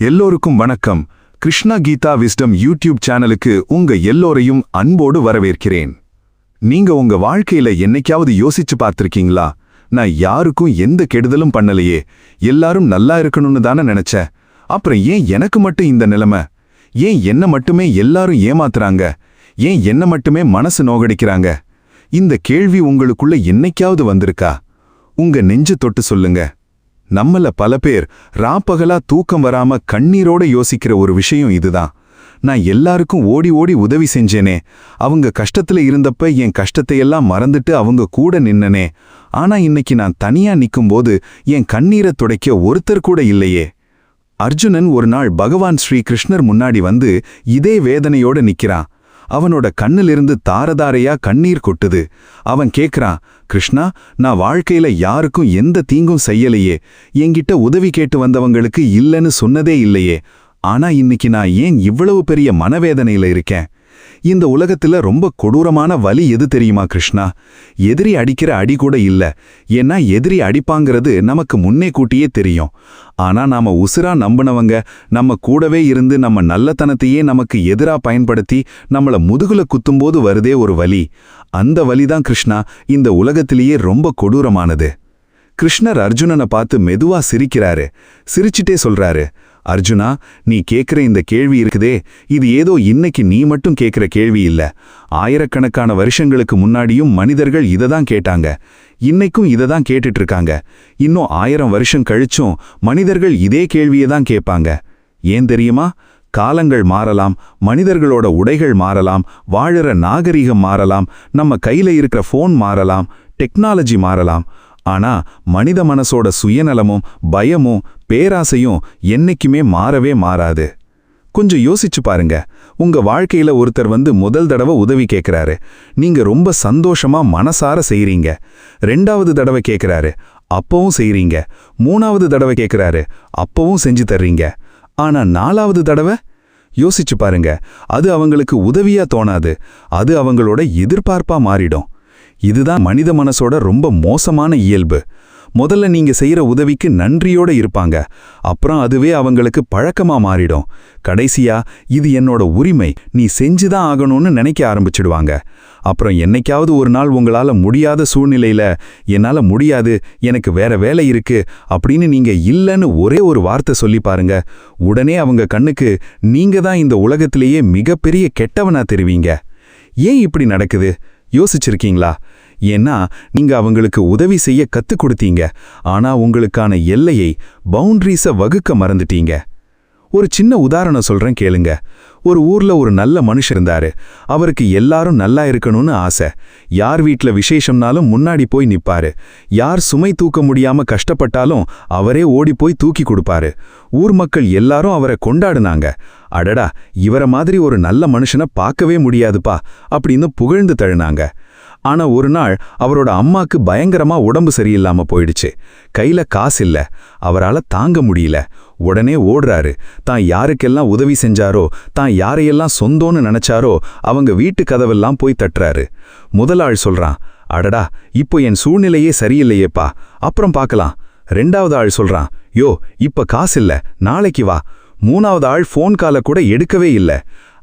எல்லோருக்கும் வணக்கம். Krishna Geetha wisdom YouTube சேனலுக்கு உங்க எல்லோரையும் அன்போடு வரவேற்கிறேன். நீங்க உங்க வாழ்க்கையில என்னைக்காவது யோசிச்சு பார்த்திருக்கீங்களா? நான் யாருக்கும் எந்த கெடுதலும் பண்ணலையே, எல்லாரும் நல்லா இருக்கணும்னு தானே நினைச்சேன். அப்புறம் ஏன் எனக்கு மட்டும் இந்த நிலைமை? ஏன் என்ன மட்டுமே எல்லாரும் ஏமாத்துறாங்க? ஏன் என்ன மட்டுமே மனசு நோகடிக்கிறாங்க? இந்த கேள்வி உங்களுக்குள்ள என்னைக்காவது வந்திருக்கா? உங்க நெஞ்சு தொட்டு சொல்லுங்க. நம்மள பல பேர் ராப்பகலா தூக்கம் வராம கண்ணீரோட யோசிக்கிற ஒரு விஷயம் இதுதான். நான் எல்லாருக்கும் ஓடி ஓடி உதவி செஞ்சேனே, அவங்க கஷ்டத்துல இருந்தப்ப என் கஷ்டத்தையெல்லாம் மறந்துட்டு அவங்க கூட நின்னனே, ஆனா இன்னைக்கு நான் தனியா நிக்கும்போது என் கண்ணீரை துடைக்க ஒருத்தர் கூட இல்லையே. அர்ஜுனன் ஒரு நாள் பகவான் ஸ்ரீ கிருஷ்ணர் முன்னாடி வந்து இதே வேதனையோட நிக்கிறான். அவனோட கண்ணிலிருந்து தாரதாரையா கண்ணீர் கொட்டுது. அவன் கேக்குறான், கிருஷ்ணா, நான் வாழ்க்கையில யாருக்கும் எந்த தீங்கும் செய்யலையே, என்கிட்ட உதவி கேட்டு வந்தவங்களுக்கு இல்லைன்னு சொன்னதே இல்லையே, ஆனா இன்னைக்கு நான் ஏன் இவ்வளவு பெரிய மனவேதனையில இருக்கேன்? இந்த உலகத்துல ரொம்ப கொடூரமான வலி எது தெரியுமா கிருஷ்ணா? எதிரி அடிக்கிற அடி கூட இல்ல. ஏன்னா எதிரி அடிப்பாங்கிறது நமக்கு முன்னே கூட்டியே தெரியும். ஆனா நாம உசுரா நம்பினவங்க நம்ம கூடவே இருந்து நம்ம நல்லத்தனத்தையே நமக்கு எதிரா பயன்படுத்தி நம்மள முதுகுல குத்தும்போது வருதே ஒரு வலி. அந்த வலிதான் கிருஷ்ணா இந்த உலகத்திலேயே ரொம்ப கொடூரமானது. கிருஷ்ணர் அர்ஜுனனை பார்த்து மெதுவா சிரிக்கிறாரு. சிரிச்சிட்டே சொல்றாரு, அர்ஜுனா, நீ கேட்கிற இந்த கேள்வி இருக்குதே, இது ஏதோ இன்னைக்கு நீ மட்டும் கேட்கிற கேள்வி இல்ல. ஆயிரக்கணக்கான வருஷங்களுக்கு முன்னாடியும் மனிதர்கள் இததான் கேட்டாங்க. இன்னைக்கும் இததான் கேட்டுட்டு இருக்காங்க. இன்னும் 1000 வருஷம் கழிச்சும் மனிதர்கள் இதே கேள்வியை தான் கேட்பாங்க. ஏன் தெரியுமா? காலங்கள் மாறலாம், மனிதர்களோட உடைகள் மாறலாம், வாழற நாகரிகம் மாறலாம், நம்ம கையில இருக்கிற போன் மாறலாம், டெக்னாலஜி மாறலாம். ஆனா மனித மனசோட சுயநலமும் பயமும் பேராசையும் என்னைக்குமே மாறவே மாறாது. கொஞ்சம் யோசிச்சு பாருங்க. உங்க வாழ்க்கையில ஒருத்தர் வந்து முதல் தடவை உதவி கேட்கிறாரு, நீங்க ரொம்ப சந்தோஷமா மனசார செய்றீங்க. 2வது தடவை கேட்கிறாரு, அப்பவும் செய்றீங்க. 3வது தடவை கேட்கிறாரு, அப்பவும் செஞ்சு தர்றீங்க. ஆனா 4வது தடவை யோசிச்சு பாருங்க, அது அவங்களுக்கு உதவியா தோணாது, அது அவங்களோட எதிர்பார்ப்பா மாறிடும். இதுதான் மனித மனசோட ரொம்ப மோசமான இயல்பு. முதல்ல நீங்க செய்யற உதவிக்கு நன்றியோட இருப்பாங்க, அப்புறம் அதுவே அவங்களுக்கு பழக்கமா மாறிடும். கடைசியா இது என்னோட உரிமை, நீ செஞ்சுதான் ஆகணும்னு நினைக்க ஆரம்பிச்சிடுவாங்க. அப்புறம் என்னைக்காவது ஒரு நாள் உங்களால முடியாத சூழ்நிலையில, என்னால முடியாது, எனக்கு வேற வேலை இருக்கு அப்படின்னு நீங்க இல்லைன்னு ஒரே ஒரு வார்த்தை சொல்லி பாருங்க, உடனே அவங்க கண்ணுக்கு நீங்க தான் இந்த உலகத்திலேயே மிகப்பெரிய கெட்டவனா தெரிவீங்க. ஏன் இப்படி நடக்குது யோசிச்சிருக்கீங்களா? ஏன்னா நீங்க அவங்களுக்கு உதவி செய்ய கத்துக் கொடுத்தீங்க, ஆனா உங்களுக்கான எல்லையை, பவுண்டரிஸை வகுக்க மறந்துட்டீங்க. ஒரு சின்ன உதாரணம் சொல்றேன் கேளுங்க. ஒரு ஊர்ல ஒரு நல்ல மனுஷன் இருந்தாரு. அவருக்கு எல்லாரும் நல்லா இருக்கணும்னு ஆசை. யார் வீட்ல விசேஷம்னாலும் முன்னாடி போய் நிப்பாரு. யார் சுமை தூக்க முடியாம கஷ்டப்பட்டாலும் அவரே ஓடி போய் தூக்கி கொடுப்பாரு. ஊர் மக்கள் எல்லாரும் அவரை கொண்டாடுனாங்க. அடடா, இவரை மாதிரி ஒரு நல்ல மனுஷனை பார்க்கவே முடியாதுப்பா அப்படின்னு புகழ்ந்து தழுனாங்க. ஆனா ஒரு நாள் அவரோட அம்மாக்கு பயங்கரமா உடம்பு சரியில்லாம போயிடுச்சு. கையில காசு இல்ல, அவரால தாங்க முடியல. உடனே ஓடுறாரு. தான் யாருக்கெல்லாம் உதவி செஞ்சாரோ, தான் யாரையெல்லாம் சொந்தோன்னு நினைச்சாரோ அவங்க வீட்டு கதவெல்லாம் போய் தட்டுறாரு. முதல் ஆள் சொல்றான், அடடா, இப்போ என் சூழ்நிலையே சரியில்லையேப்பா, அப்புறம் பார்க்கலாம். 2வது ஆள் சொல்றான், யோ, இப்ப காசு இல்ல, நாளைக்கு வா. 3வது ஆள் போன் காலை கூட எடுக்கவே இல்ல.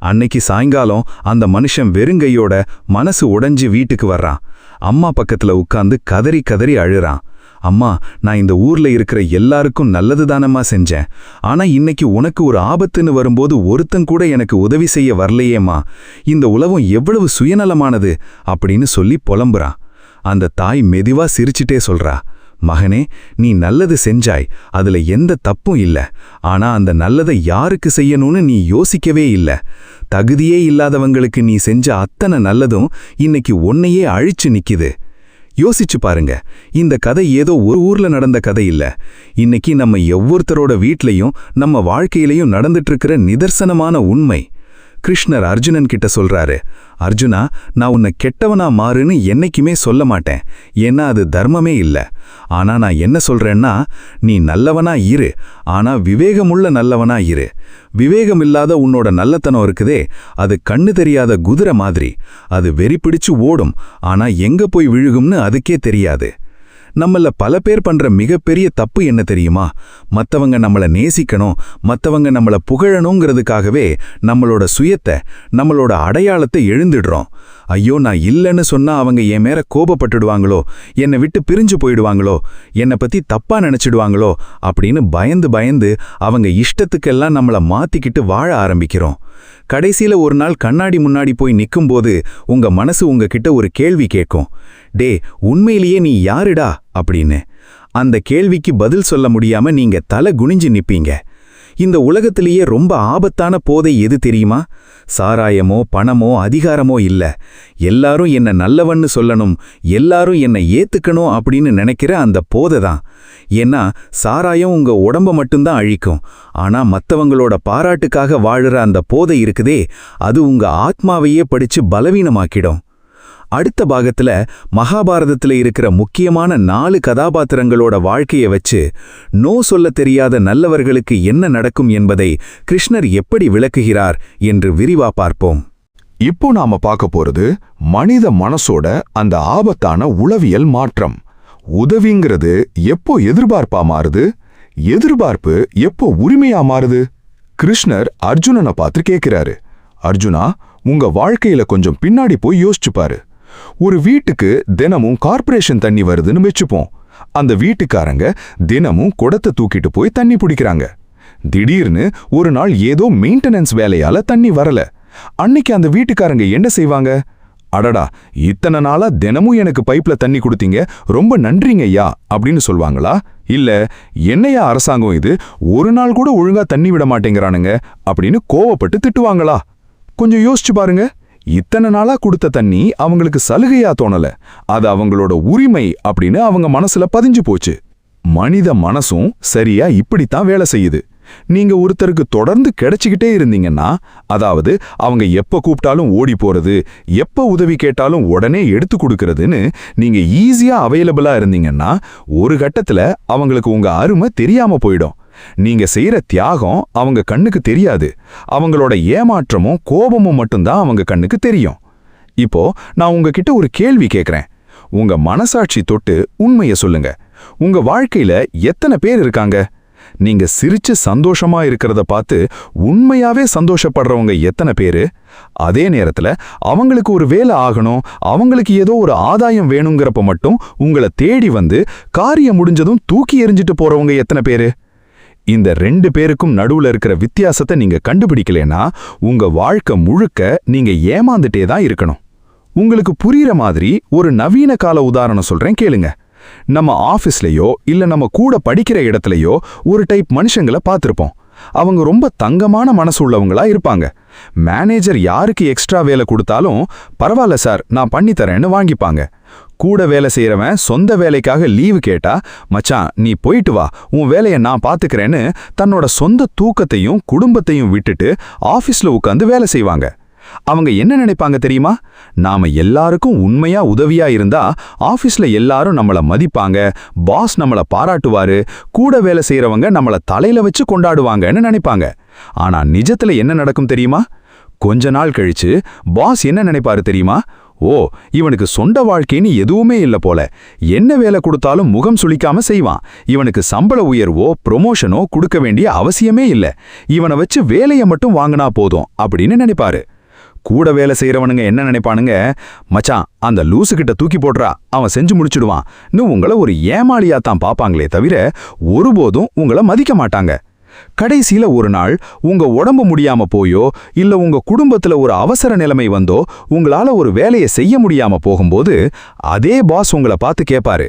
அன்னைக்கு சாயங்காலம் அந்த மனுஷன் வெறுங்கையோட மனசு உடைஞ்சு வீட்டுக்கு வர்றான். அம்மா பக்கத்துல உட்கார்ந்து கதறி கதறி அழுறான். அம்மா, நான் இந்த ஊர்ல இருக்கிற எல்லாருக்கும் நல்லது தானம்மா செஞ்சேன், ஆனா இன்னைக்கு உனக்கு ஒரு ஆபத்துன்னு வரும்போது ஒருத்தன் கூட எனக்கு உதவி செய்ய வரலையேம்மா, இந்த உலகம் எவ்வளவு சுயநலமானது அப்படின்னு சொல்லி புலம்புறான். அந்த தாய் மெதுவா சிரிச்சிட்டே சொல்றா, மகனே, நீ நல்லது செஞ்சாய், அதுல எந்த தப்பும் இல்ல. ஆனா அந்த நல்லதை யாருக்கு செய்யணும்னு நீ யோசிக்கவே இல்ல. தகுதியே இல்லாதவங்களுக்கு நீ செஞ்ச அத்தனை நல்லதும் இன்னைக்கு உன்னையே அழிச்சு நிக்குது. யோசிச்சு பாருங்க, இந்த கதை ஏதோ ஒரு ஊர்ல நடந்த கதை இல்ல. இன்னைக்கு நம்ம ஒவ்வொருத்தரோட வீட்லயும் நம்ம வாழ்க்கையிலையும் நடந்துட்டு இருக்கிற நிதர்சனமான உண்மை. கிருஷ்ணர் அர்ஜுனன் கிட்ட சொல்றாரு, அர்ஜுனா, நான் உன்னை கெட்டவனா மாறுன்னு என்னைக்குமே சொல்ல மாட்டேன், ஏன்னா அது தர்மமே இல்ல. ஆனா நான் என்ன சொல்றேன்னா, நீ நல்லவனா இரு, ஆனா விவேகமுள்ள நல்லவனா இரு. விவேகம் இல்லாத உன்னோட நல்லத்தனம் இருக்குதே, அது கண்ணு தெரியாத குதிரை மாதிரி. அது வெறி பிடிச்சு ஓடும், ஆனா எங்க போய் விழுகும்னு அதுக்கே தெரியாது. நம்மள பல பேர் பண்ற மிகப்பெரிய தப்பு என்ன தெரியுமா? மத்தவங்க நம்மள நேசிக்கணும், மத்தவங்க நம்மள புகழணுங்கிறதுக்காகவே நம்மளோட சுயத்தை, நம்மளோட அடையாளத்தை எழுந்துடுறோம். ஐயோ, நான் இல்லைன்னு சொன்னா அவங்க என் மேல கோபப்பட்டுடுவாங்களோ, என்னை விட்டு பிரிஞ்சு போயிடுவாங்களோ, என்னை பத்தி தப்பா நினைச்சிடுவாங்களோ அப்படின்னு பயந்து பயந்து அவங்க இஷ்டத்துக்கெல்லாம் நம்மள மாத்திக்கிட்டு வாழ ஆரம்பிக்கிறோம். கடைசியில ஒரு நாள் கண்ணாடி முன்னாடி போய் நிக்கும்போது உங்க மனசு உங்ககிட்ட ஒரு கேள்வி கேட்கும். டே, உண்மையிலேயே நீ யாருடா அப்படின்னு. அந்த கேள்விக்கு பதில் சொல்ல முடியாம நீங்க தலை குனிஞ்சு நிப்பீங்க. இந்த உலகத்திலேயே ரொம்ப ஆபத்தான போதை எது தெரியுமா? சாராயமோ பணமோ அதிகாரமோ இல்ல. எல்லாரும் என்ன நல்லவன்னு சொல்லணும், எல்லாரும் என்ன ஏத்துக்கணும் அப்படின்னு நினைக்கிற அந்த போதை தான். ஏன்னா சாராயம் உங்க உடம்ப மட்டும்தான் அழிக்கும். ஆனா மத்தவங்களோட பாராட்டுக்காக வாழுற அந்த போதை இருக்குதே, அது உங்க ஆத்மாவையே படிச்சு பலவீனமாக்கிடும். அடுத்த பாகத்துல மகாபாரதத்துல இருக்கிற முக்கியமான 4 கதாபாத்திரங்களோட வாழ்க்கையை வச்சு நோ சொல்ல தெரியாத நல்லவர்களுக்கு என்ன நடக்கும் என்பதை கிருஷ்ணர் எப்படி விளக்குகிறார் என்று விரிவா பார்ப்போம். இப்போ நாம பார்க்க போறது மனித மனசோட அந்த ஆபத்தான உளவியல் மாற்றம். உதவிங்கிறது எப்போ எதிர்பார்ப்பா மாறுது, எதிர்பார்ப்பு எப்போ உரிமையா மாறுது? கிருஷ்ணர் அர்ஜுனனை பார்த்து கேட்கிறாரு, அர்ஜுனா, உங்க வாழ்க்கையில கொஞ்சம் பின்னாடி போய் யோசிச்சு பாரு. ஒரு வீட்டுக்கு தினமும் கார்ப்பரேஷன் தண்ணி வருதுன்னு வச்சுப்போம். அந்த வீட்டுக்காரங்க தினமும் குடத்தை தூக்கிட்டு போய் தண்ணி பிடிக்கிறாங்க. திடீர்னு ஒரு நாள் ஏதோ மெயின்டெனன்ஸ் வேலையால தண்ணி வரல. அன்னைக்கு அந்த வீட்டுக்காரங்க என்ன செய்வாங்க? அடடா, இத்தனை நாளா தினமும் எனக்கு பைப்ல தண்ணி கொடுத்தீங்க, ரொம்ப நன்றிங்க ஐயா அப்படின்னு சொல்வாங்களா? இல்ல, என்னையா அரசாங்கம் இது, ஒரு நாள் கூட ஒழுங்கா தண்ணி விட மாட்டேங்கிறானுங்க அப்படின்னு கோவப்பட்டு திட்டுவாங்களா? கொஞ்சம் யோசிச்சு பாருங்க. இத்தனை நாளா கொடுத்த தண்ணி அவங்களுக்கு சலுகையா தோணல, அது அவங்களோட உரிமை அப்படின்னு அவங்க மனசுல பதிஞ்சு போச்சு. மனித மனசும் சரியா இப்படித்தான் வேலை செய்யுது. நீங்க ஒருத்தருக்கு தொடர்ந்து கிடைச்சிக்கிட்டே இருந்தீங்கன்னா, அதாவது அவங்க எப்ப கூப்பிட்டாலும் ஓடி போறது, எப்ப உதவி கேட்டாலும் உடனே எடுத்து கொடுக்கறதுன்னு நீங்க ஈஸியா அவைலபிளா இருந்தீங்கன்னா, ஒரு கட்டத்துல அவங்களுக்கு உங்க அருமை தெரியாம போயிடும். நீங்க செய்யற தியாகம் அவங்க கண்ணுக்கு தெரியாது. அவங்களோட ஏமாற்றமும் கோபமும் மட்டும்தான் அவங்க கண்ணுக்கு தெரியும். இப்போ நான் உங்ககிட்ட ஒரு கேள்வி கேட்கிறேன். உங்க மனசாட்சி தொட்டு உண்மையை சொல்லுங்க. உங்க வாழ்க்கையில எத்தனை பேர் இருக்காங்க? நீங்க சிரிச்சு சந்தோஷமா இருக்கிறத பார்த்து உண்மையாவே சந்தோஷப்படுறவங்க எத்தனை பேரு? அதே நேரத்துல அவங்களுக்கு ஒரு வேலை ஆகணும், அவங்களுக்கு ஏதோ ஒரு ஆதாயம் வேணுங்கிறப்ப மட்டும் உங்களை தேடி வந்து காரியம் முடிஞ்சதும் தூக்கி எறிஞ்சிட்டு போறவங்க எத்தனை பேரு? இந்த 2 பேருக்கும் நடுவுல இருக்கிற வித்தியாசத்தை நீங்க கண்டுபிடிக்கலனா உங்க வாழ்க்கை முழுக்க நீங்க ஏமாந்துட்டே தான் இருக்கணும். உங்களுக்கு புரியுற மாதிரி ஒரு நவீன கால உதாரணம் சொல்றேன், கேளுங்க. நம்ம ஆபீஸ்லயோ இல்ல நம்ம கூட படிக்கிற இடத்துலயோ ஒரு டைப் மனுஷங்களை பார்த்திருப்போம். அவங்க ரொம்ப தங்கமான மனசு உள்ளவங்களா இருப்பாங்க. மேனேஜர் யாருக்கு எக்ஸ்ட்ரா வேலை கொடுத்தாலும் பரவாயில்ல சார், நான் பண்ணித்தரேன்னு வாங்கிப்பாங்க. கூட வேலை செய்யறவன் சொந்த வேலைக்காக லீவு கேட்டா, மச்சான் நீ போயிட்டு வா, உன் வேலையை நான் பாத்துக்கிறேன்னு தன்னோட சொந்த தூக்கத்தையும் குடும்பத்தையும் விட்டுட்டு ஆபீஸ்ல உட்காந்து வேலை செய்வாங்க. அவங்க என்ன நினைப்பாங்க தெரியுமா? நாம எல்லாருக்கும் உண்மையா உதவியா இருந்தா ஆபீஸ்ல எல்லாரும் நம்மள மதிப்பாங்க, பாஸ் நம்மள பாராட்டுவாரு, கூட வேலை செய்யறவங்க நம்மள தலையில வச்சு கொண்டாடுவாங்கன்னு நினைப்பாங்க. ஆனா நிஜத்துல என்ன நடக்கும் தெரியுமா? கொஞ்ச நாள் கழிச்சு பாஸ் என்ன நினைப்பாரு தெரியுமா? ஓ, இவனுக்கு சொந்த வாழ்க்கைன்னு எதுவுமே இல்ல போல, என்ன வேலை கொடுத்தாலும் முகம் சுளிக்காம செய்வான், இவனுக்கு சம்பள உயர்வோ ப்ரொமோஷனோ கொடுக்க வேண்டிய அவசியமே இல்ல, இவனை வச்சு வேலையை மட்டும் வாங்கினா போதும் அப்படின்னு நினைப்பாரு. கூட வேலை செய்யறவனுங்க என்ன நினைப்பானுங்க? மச்சான், அந்த லூசுகிட்ட தூக்கி போடுறா, அவன் செஞ்சு முடிச்சுடுவான். உங்களை ஒரு ஏமாளியா தான் பாப்பாங்களே தவிர ஒருபோதும் உங்களை மதிக்க மாட்டாங்க. கடைசியில ஒரு நாள் உங்க உடம்பு முடியாம போயோ இல்ல உங்க குடும்பத்துல ஒரு அவசர நிலைமை வந்தோ உங்களால ஒரு வேலையை செய்ய முடியாம போகும்போது அதே பாஸ் உங்களை பார்த்து கேட்பாரு,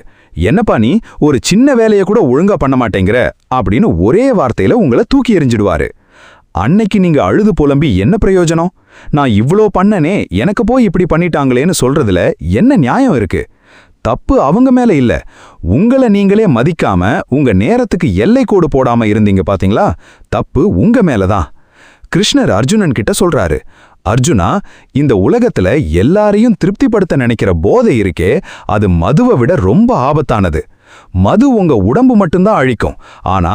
என்னப்பா நீ ஒரு சின்ன வேலையை கூட ஒழுங்கா பண்ண மாட்டேங்கிற அப்படின்னு ஒரே வார்த்தையில உங்களை தூக்கி எறிஞ்சிடுவாரு. அன்னைக்கு நீங்க அழுது புலம்பி என்ன பிரயோஜனம்? நான் இவ்ளோ பண்ணனே, எனக்கு போய் இப்படி பண்ணிட்டாங்களேன்னு சொல்றதுல என்ன நியாயம் இருக்கு? தப்பு அவங்க மேல இல்ல, உங்களை நீங்களே மதிக்காம உங்க நேரத்துக்கு எல்லை கோடு போடாம இருந்தீங்க பாத்தீங்களா, தப்பு உங்க மேலதான். கிருஷ்ணர் அர்ஜுனன் கிட்ட சொல்றாரு, அர்ஜுனா, இந்த உலகத்துல எல்லாரையும் திருப்திப்படுத்த நினைக்கிற போதை இருக்கே, அது மதுவை விட ரொம்ப ஆபத்தானது. மது உங்க உடம்பு மட்டும்தான் அழிக்கும், ஆனா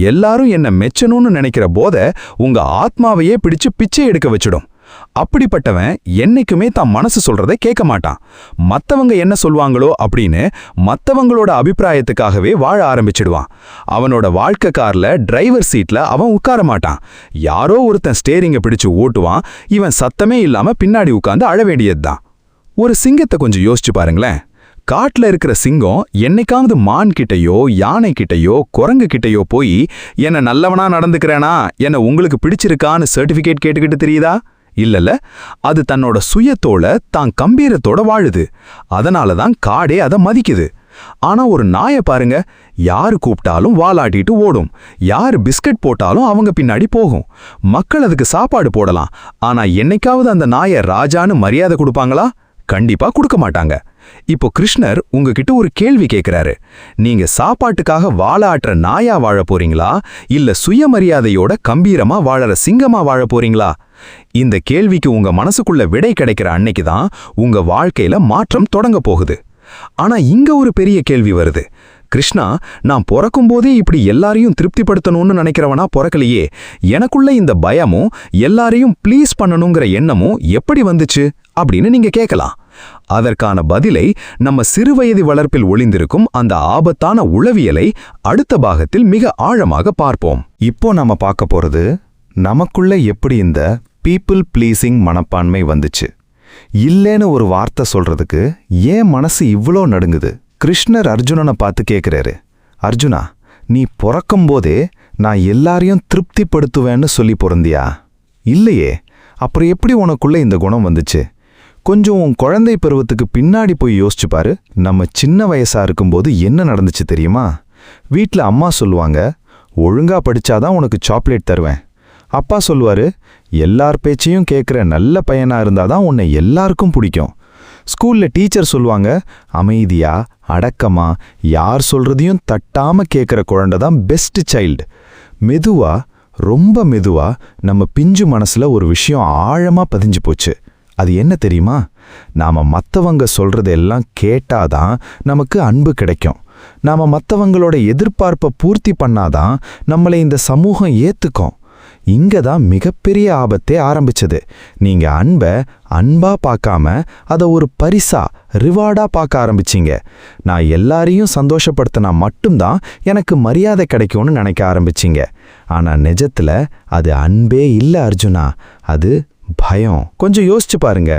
எல்லாரும் என்ன மெச்சணும்னு நினைக்கிற போதை உங்க ஆத்மாவையே பிடிச்சு பிச்சை எடுக்க வச்சிடும். அப்படிப்பட்டவன் என்னைக்குமே தான் மனசு சொல்றதை கேட்க மாட்டான். மத்தவங்க என்ன சொல்வாங்களோ அப்படின்னு மத்தவங்களோட அபிப்பிராயத்துக்காகவே வாழ ஆரம்பிச்சிடுவான். அவனோட வாழ்க்கை கார்ல டிரைவர் சீட்ல அவன் உட்கார மாட்டான். யாரோ ஒருத்தன் ஸ்டேரிங்கை பிடிச்சு ஓட்டுவான். இவன் சத்தமே இல்லாம பின்னாடி உட்கார்ந்து அழ வேண்டியதுதான். ஒரு சிங்கத்தை கொஞ்சம் யோசிச்சு பாருங்களேன். காட்டுல இருக்கிற சிங்கம் என்னைக்காவது மான் கிட்டையோ யானை கிட்டையோ குரங்கு கிட்டையோ போய் என்ன நல்லவனா நடந்துக்கிறேனா, என்ன உங்களுக்கு பிடிச்சிருக்கான்னு சர்டிபிகேட் கேட்டுக்கிட்டு தெரியுதா? இல்லல்ல. அது தன்னோட சுயத்தோட தான் கம்பீரத்தோட வாழுது. அதனாலதான் காடே அதை மதிக்குது. ஆனா ஒரு நாயை பாருங்க, யாரு கூப்பிட்டாலும் வாலாட்டிட்டு ஓடும். யாரு பிஸ்கட் போட்டாலும் அவங்க பின்னாடி போகும். மக்கள் அதுக்கு சாப்பாடு போடலாம். ஆனா என்னைக்காவது அந்த நாயை ராஜான்னு மரியாதை கொடுப்பாங்களா? கண்டிப்பா கொடுக்க மாட்டாங்க. இப்போ கிருஷ்ணர் உங்ககிட்ட ஒரு கேள்வி கேட்கிறாரு. நீங்க சாப்பாட்டுக்காக வாழாட்டுற நாயா வாழ போறீங்களா, இல்ல சுயமரியாதையோட கம்பீரமா வாழற சிங்கமா வாழ போறீங்களா? இந்த கேள்விக்கு உங்க மனசுக்குள்ள விடை கிடைக்கிற அன்னைக்கு தான் உங்க வாழ்க்கையில மாற்றம் தொடங்க போகுது. ஆனா இங்க ஒரு பெரிய கேள்வி வருது. கிருஷ்ணா, நான் பிறக்கும்போதே இப்படி எல்லாரையும் திருப்திப்படுத்தணும்னு நினைக்கிறவனா பிறக்கலையே. எனக்குள்ள இந்த பயமும் எல்லாரையும் ப்ளீஸ் பண்ணணுங்கிற எண்ணமும் எப்படி வந்துச்சு அப்படின்னு நீங்க கேட்கலாம். அதற்கான பதிலை நம்ம சிறுவயது வளர்ப்பில் ஒளிந்திருக்கும் அந்த ஆபத்தான உளவியலை அடுத்த பாகத்தில் மிக ஆழமாக பார்ப்போம். இப்போ நாம பார்க்க போறது, நமக்குள்ள எப்படி இந்த பீப்புள் ப்ளீசிங் மனப்பான்மை வந்துச்சு. இல்லேன்னு ஒரு வார்த்தை சொல்றதுக்கு ஏன் மனசு இவ்ளோ நடுங்குது? கிருஷ்ணர் அர்ஜுனனை பார்த்து கேட்கிறாரு, அர்ஜுனா, நீ பிறக்கும்போதே நான் எல்லாரையும் திருப்திப்படுத்துவேன்னு சொல்லி பிறந்தியா? இல்லையே. அப்புறம் எப்படி உனக்குள்ள இந்த குணம் வந்துச்சு? கொஞ்சம் உன் குழந்தை பருவத்துக்கு பின்னாடி போய் யோசிச்சு பாரு. நம்ம சின்ன வயசா இருக்கும்போது என்ன நடந்துச்சு தெரியுமா? வீட்ல அம்மா சொல்லுவாங்க, ஒழுங்கா படிச்சாதான் உனக்கு சாக்லேட் தருவேன். அப்பா சொல்லுவாரு, எல்லார் பேச்சையும் கேட்குற நல்ல பையனா இருந்தாதான் உன்னை எல்லாருக்கும் பிடிக்கும். ஸ்கூல்ல டீச்சர் சொல்லுவாங்க, அமைதியா அடக்கமா யார் சொல்றதையும் தட்டாம கேட்குற குழந்தை தான் பெஸ்ட் சைல்டு. மெதுவா, ரொம்ப மெதுவா நம்ம பிஞ்சு மனசுல ஒரு விஷயம் ஆழமா பதிஞ்சு போச்சு. அது என்ன தெரியுமா? நாம மத்தவங்க சொல்றதெல்லாம் கேட்டாதான் நமக்கு அன்பு கிடைக்கும். நாம மத்தவங்களோட எதிர்பார்ப்பை பூர்த்தி பண்ணாதான் நம்மளை இந்த சமூகம் ஏத்துக்கும். இங்கதான் மிகப்பெரிய ஆபத்தே ஆரம்பிச்சது. நீங்க அன்பை அன்பா பார்க்காம அதை ஒரு பரிசா, ரிவார்டா பார்க்க ஆரம்பிச்சிங்க. நான் எல்லாரையும் சந்தோஷப்படுத்தினா மட்டும்தான் எனக்கு மரியாதை கிடைக்கும்னு நினைக்க ஆரம்பிச்சிங்க. ஆனா நிஜத்துல அது அன்பே இல்ல அர்ஜுனா, அது பயம். கொஞ்சம் யோசிச்சு பாருங்க.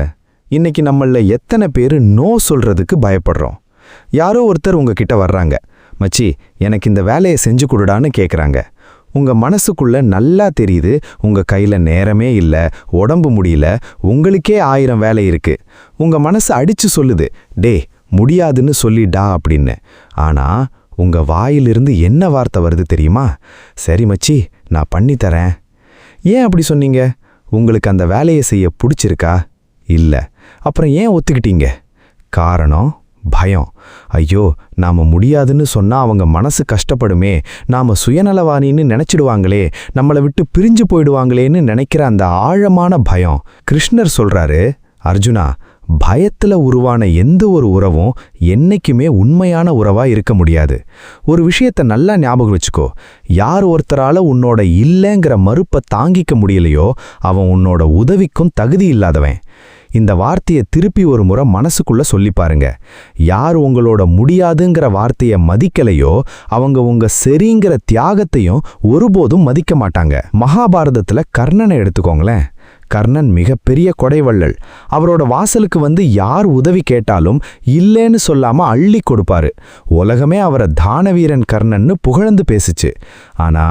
இன்னைக்கு நம்மள எத்தனை பேரு நோ சொல்றதுக்கு பயப்படுறோம். யாரோ ஒருத்தர் உங்ககிட்ட வர்றாங்க, மச்சி எனக்கு இந்த வேலையை செஞ்சு கொடுடான்னு கேட்குறாங்க. உங்க மனசுக்குள்ள நல்லா தெரியுது, உங்க கையில நேரமே இல்ல, உடம்பு முடியல, உங்களுக்கே 1000 வேலை இருக்கு. உங்க மனசு அடிச்சு சொல்லுது, டே முடியாதுன்னு சொல்லிடா அப்படின்னு. ஆனா உங்க வாயிலிருந்து என்ன வார்த்தை வருது தெரியுமா? சரி மச்சி, நான் பண்ணித்தரேன். ஏன் அப்படி சொன்னீங்க? உங்களுக்கு அந்த வேலையை செய்ய பிடிச்சிருக்கா? இல்ல. அப்புறம் ஏன் ஒத்துக்கிட்டீங்க? காரணம் பயம். ஐயோ, நாம முடியாதுன்னு சொன்னா அவங்க மனசு கஷ்டப்படுமே, நாம சுயநலவாணின்னு நினைச்சிடுவாங்களே, நம்மளை விட்டு பிரிஞ்சு போயிடுவாங்களேன்னு நினைக்கிற அந்த ஆழமான பயம். கிருஷ்ணர் சொல்றாரு, அர்ஜுனா, பயத்துல உருவான எந்த ஒரு உறவும் என்னைக்குமே உண்மையான உறவா இருக்க முடியாது. ஒரு விஷயத்த நல்லா ஞாபகம் வச்சுக்கோ. யார் ஒருத்தரால உன்னோட இல்லைங்கிற மறுப்பை தாங்கிக்க முடியலையோ அவன் உன்னோட உதவிக்கும் தகுதி இல்லாதவன். இந்த வார்த்தையை திருப்பி ஒரு முறை மனசுக்குள்ள சொல்லி பாருங்க. யார் உங்களோட முடியாதுங்கிற வார்த்தையை மதிக்கலையோ அவங்க உங்க சரிங்கிற தியாகத்தையும் ஒருபோதும் மதிக்க மாட்டாங்க. மகாபாரதத்துல கர்ணனை எடுத்துக்கோங்களேன். கர்ணன் மிகப்பெரிய கொடைவள்ளல். அவரோட வாசலுக்கு வந்து யார் உதவி கேட்டாலும் இல்லேன்னு சொல்லாம அள்ளி கொடுப்பாரு. உலகமே அவரை தானவீரன் கர்ணன்னு புகழ்ந்து பேசுச்சு. ஆனா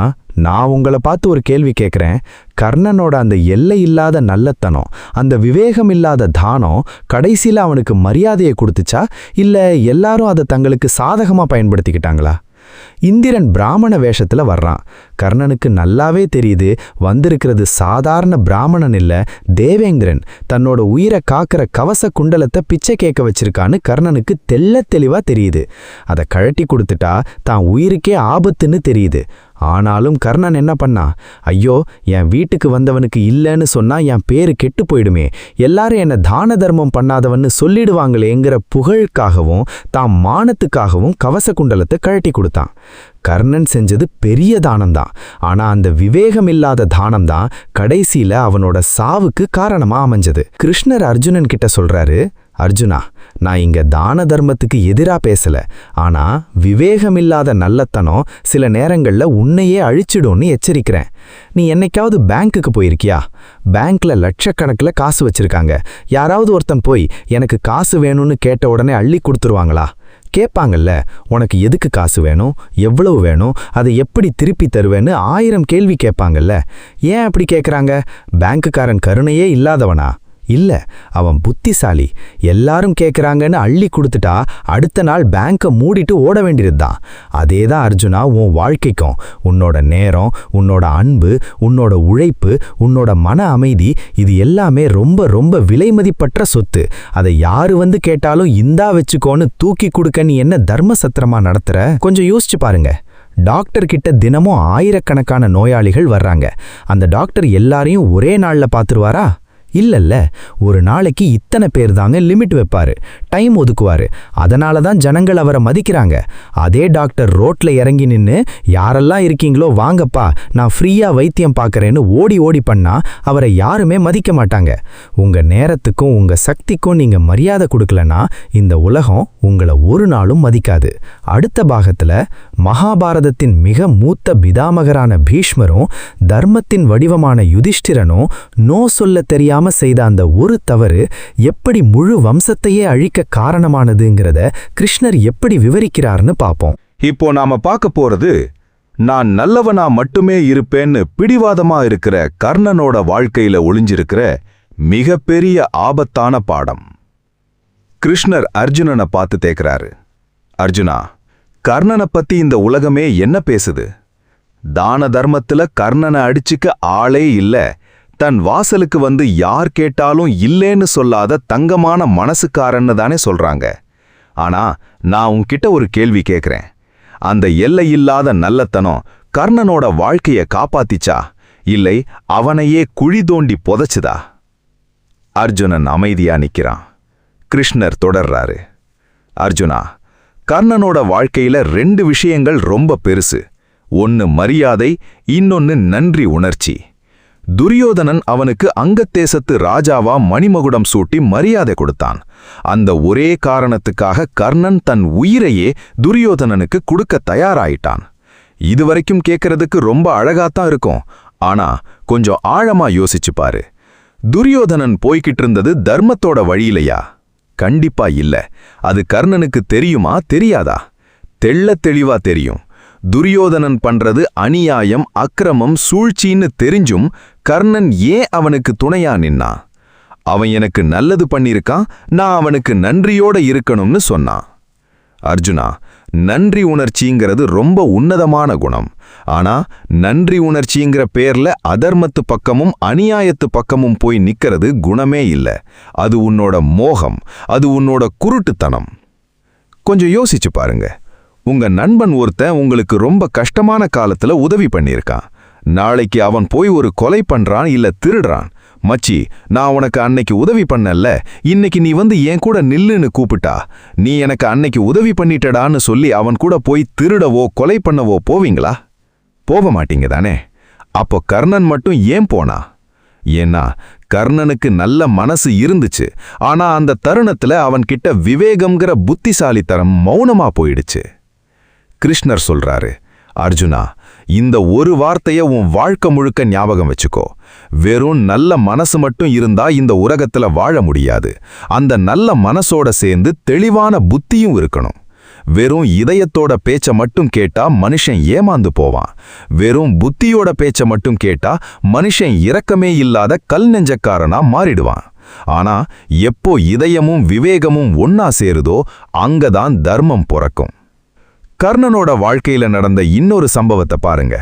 நான் உங்களை பார்த்து ஒரு கேள்வி கேட்குறேன். கர்ணனோட அந்த எல்லை இல்லாத நல்லத்தனம், அந்த விவேகம் இல்லாத தானம் கடைசியில் அவனுக்கு மரியாதையை கொடுத்துச்சா, இல்லை எல்லாரும் அதை தங்களுக்கு சாதகமாக பயன்படுத்திக்கிட்டாங்களா? இந்திரன் பிராமண வேஷத்துல வர்றான். கர்ணனுக்கு நல்லாவே தெரியுது வந்திருக்கிறது சாதாரண பிராமணன் இல்ல, தேவேந்திரன். தன்னோட உயிரை காக்கிற கவச குண்டலத்தை பிச்சை கேட்க வச்சிருக்கான்னு கர்ணனுக்கு தெளிவா தெரியுது. அதை கழட்டி கொடுத்துட்டா தான் உயிருக்கே ஆபத்துன்னு தெரியுது. ஆனாலும் கர்ணன் என்ன பண்ணா? ஐயோ, என் வீட்டுக்கு வந்தவனுக்கு இல்லைன்னு சொன்னா என் பேரு கெட்டு போயிடுமே, எல்லாரும் என்ன தான தர்மம் பண்ணாதவன்னு சொல்லிடுவாங்களேங்கிற புகழுக்காகவும் தான் மானத்துக்காகவும் கவச குண்டலத்தை கழட்டி கொடுத்தான். கர்ணன் செஞ்சது பெரிய தானம்தான். ஆனா அந்த விவேகமில்லாத தானம்தான் கடைசியில அவனோட சாவுக்கு காரணமா அமைஞ்சது. கிருஷ்ணர் அர்ஜுனன் கிட்ட சொல்றாரு, அர்ஜுனா, நான் இங்க தான தர்மத்துக்கு எதிரா பேசல. ஆனா விவேகமில்லாத நல்லத்தனம் சில நேரங்கள்ல உன்னையே அழிச்சிடும்னு எச்சரிக்கிறேன். நீ என்னைக்காவது பேங்க்குக்கு போயிருக்கியா? பேங்க்ல லட்சக்கணக்கில் காசு வச்சிருக்காங்க. யாராவது ஒருத்தன் போய் எனக்கு காசு வேணும்னு கேட்ட உடனே அள்ளி கொடுத்துருவாங்களா? கேட்பாங்கல்ல, உனக்கு எதுக்கு காசு வேணும், எவ்வளவு வேணும், அதை எப்படி திருப்பி தருவேன்னு 1000 கேள்வி கேட்பாங்கல்ல. ஏன் அப்படி கேட்குறாங்க? பேங்க்குக்காரன் கருணையே இல்லாதவனா? இல்ல, அவன் புத்திசாலி. எல்லாரும் கேட்குறாங்கன்னு அள்ளி கொடுத்துட்டா அடுத்த நாள் பேங்கை மூடிட்டு ஓட வேண்டியதுதான். அதேதான் அர்ஜுனா உன் வாழ்க்கைக்கும். உன்னோட நேரம், உன்னோட அன்பு, உன்னோட உழைப்பு, உன்னோட மன அமைதி, இது எல்லாமே ரொம்ப ரொம்ப விலைமதிப்பற்ற சொத்து. அதை யாரு வந்து கேட்டாலும் இந்தா வச்சுக்கோன்னு தூக்கி கொடுக்க நீ என்ன தர்ம சத்திரமா நடத்துற? கொஞ்சம் யோசிச்சு பாருங்க. டாக்டர் கிட்ட தினமும் ஆயிரக்கணக்கான நோயாளிகள் வர்றாங்க. அந்த டாக்டர் எல்லாரையும் ஒரே நாள்ல பார்த்துருவாரா? இல்லல்ல, ஒரு நாளைக்கு இத்தனை பேர் தாங்க லிமிட் வைப்பாரு, டைம் ஒதுக்குவாரு. அதனால தான் ஜனங்கள் அவரை மதிக்கிறாங்க. அதே டாக்டர் ரோட்ல இறங்கி நின்னு யாரெல்லாம் இருக்கீங்களோ வாங்கப்பா, நான் ஃப்ரீயா வைத்தியம் பார்க்கறேன்னு ஓடி ஓடி பண்ணா அவரை யாருமே மதிக்க மாட்டாங்க. உங்க நேரத்துக்கும் உங்க சக்திக்கும் நீங்க மரியாதை கொடுக்கலனா இந்த உலகம் உங்களை ஒரு நாளும் மதிக்காது. அடுத்த பாகத்துல மகாபாரதத்தின் மிக மூத்த பிதாமகரான பீஷ்மரும் தர்மத்தின் வடிவமான யுதிஷ்டிரனும் நோ சொல்ல தெரியாம செய்த அந்த ஒரு தவறு எப்படி முழு வம்சத்தையே அழிக்க காரணமானதுங்கிறத கிருஷ்ணர் எப்படி விவரிக்கிறார்னு பாப்போம். இப்போ நாம பார்க்க போறது, நான் நல்லவனா மட்டுமே இருப்பேன்னு பிடிவாதமா இருக்கிற கர்ணனோட வாழ்க்கையில ஒளிஞ்சிருக்கிற மிகப்பெரிய ஆபத்தான பாடம். கிருஷ்ணர் அர்ஜுனனை பார்த்து கேக்குறாரு, அர்ஜுனா, கர்ணனை பத்தி இந்த உலகமே என்ன பேசுது? தான தர்மத்துல கர்ணனை அடிச்சுக்க ஆளே இல்ல. தன் வாசலுக்கு வந்து யார் கேட்டாலும் இல்லேன்னு சொல்லாத தங்கமான மனசுக்காரன்னு தானே சொல்றாங்க. ஆனா நான் உன்கிட்ட ஒரு கேள்வி கேட்கிறேன். அந்த எல்லையில்லாத நல்லத்தனம் கர்ணனோட வாழ்க்கைய காப்பாத்திச்சா, இல்லை அவனையே குழி தோண்டி புதைச்சுதா? அர்ஜுனன் அமைதியா நிக்கிறான். கிருஷ்ணர் தொடர்றாரு, அர்ஜுனா, கர்ணனோட வாழ்க்கையில 2 விஷயங்கள் ரொம்ப பெருசு. ஒன்னு மரியாதை, இன்னொன்னு நன்றி உணர்ச்சி. துரியோதனன் அவனுக்கு அங்கத்தேசத்து ராஜாவா மணிமகுடம் சூட்டி மரியாதை கொடுத்தான். அந்த ஒரே காரணத்துக்காக கர்ணன் தன் உயிரையே துரியோதனனுக்கு கொடுக்க தயாராயிட்டான். இதுவரைக்கும் கேட்கறதுக்கு ரொம்ப அழகாத்தான் இருக்கும். ஆனா கொஞ்சம் ஆழமா யோசிச்சு பாரு. துரியோதனன் போய்கிட்டு இருந்தது தர்மத்தோட வழியிலையா? கண்டிப்பா இல்ல. அது கர்ணனுக்கு தெரியுமா தெரியாதா? தெள்ளத் தெளிவா தெரியும். துரியோதனன் பண்றது அநியாயம், அக்கிரமம், சூழ்ச்சின்னு தெரிஞ்சும் கர்ணன் ஏன் அவனுக்கு துணையா நின்னா? அவன் எனக்கு நல்லது பண்ணிருக்கான், நான் அவனுக்கு நன்றியோட இருக்கணும்னு சொன்னான். அர்ஜுனா, நன்றி உணர்ச்சிங்கிறது ரொம்ப உன்னதமான குணம். ஆனா நன்றி உணர்ச்சிங்கிற பேர்ல அதர்மத்து பக்கமும் அநியாயத்து பக்கமும் போய் நிக்கிறது குணமே இல்ல. அது உன்னோட மோகம், அது உன்னோட குருட்டுத்தனம். கொஞ்சம் யோசிச்சு பாருங்க. உங்க நண்பன் ஒருத்தன் உங்களுக்கு ரொம்ப கஷ்டமான காலத்துல உதவி பண்ணியிருக்கான். நாளைக்கு அவன் போய் ஒரு கொலை பண்றான், இல்ல திருடுறான். மச்சி, நான் உனக்கு அன்னைக்கு உதவி பண்ணல, இன்னைக்கு நீ வந்து என் கூட நில்லுன்னு கூப்பிட்டா, நீ எனக்கு அன்னைக்கு உதவி பண்ணிட்டடான்னு சொல்லி அவன் கூட போய் திருடவோ கொலை பண்ணவோ போவீங்களா? போக மாட்டீங்க தானே? அப்போ கர்ணன் மட்டும் ஏன் போனா? ஏன்னா கர்ணனுக்கு நல்ல மனசு இருந்துச்சு. ஆனா அந்த தருணத்துல அவன்கிட்ட விவேகம்ங்கிற புத்திசாலித்தனம் மௌனமா போயிடுச்சு. கிருஷ்ணர் சொல்றாரு, அர்ஜுனா, இந்த ஒரு வார்த்தைய உன் வாழ்க்கை முழுக்க ஞாபகம் வச்சுக்கோ. வெறும் நல்ல மனசு மட்டும் இருந்தா இந்த உலகத்துல வாழ முடியாது. அந்த நல்ல மனசோட சேர்ந்து தெளிவான புத்தியும் இருக்கணும். வெறும் இதயத்தோட பேச்ச மட்டும் கேட்டா மனுஷன் ஏமாந்து போவான். வெறும் புத்தியோட பேச்ச மட்டும் கேட்டா மனுஷன் இரக்கமே இல்லாத கல் நெஞ்சக்காரனா மாறிடுவான். ஆனா எப்போ இதயமும் விவேகமும் ஒன்னா சேருதோ அங்கதான் தர்மம் பிறக்கும். கர்ணனோட வாழ்க்கையில நடந்த இன்னொரு சம்பவத்தை பாருங்க.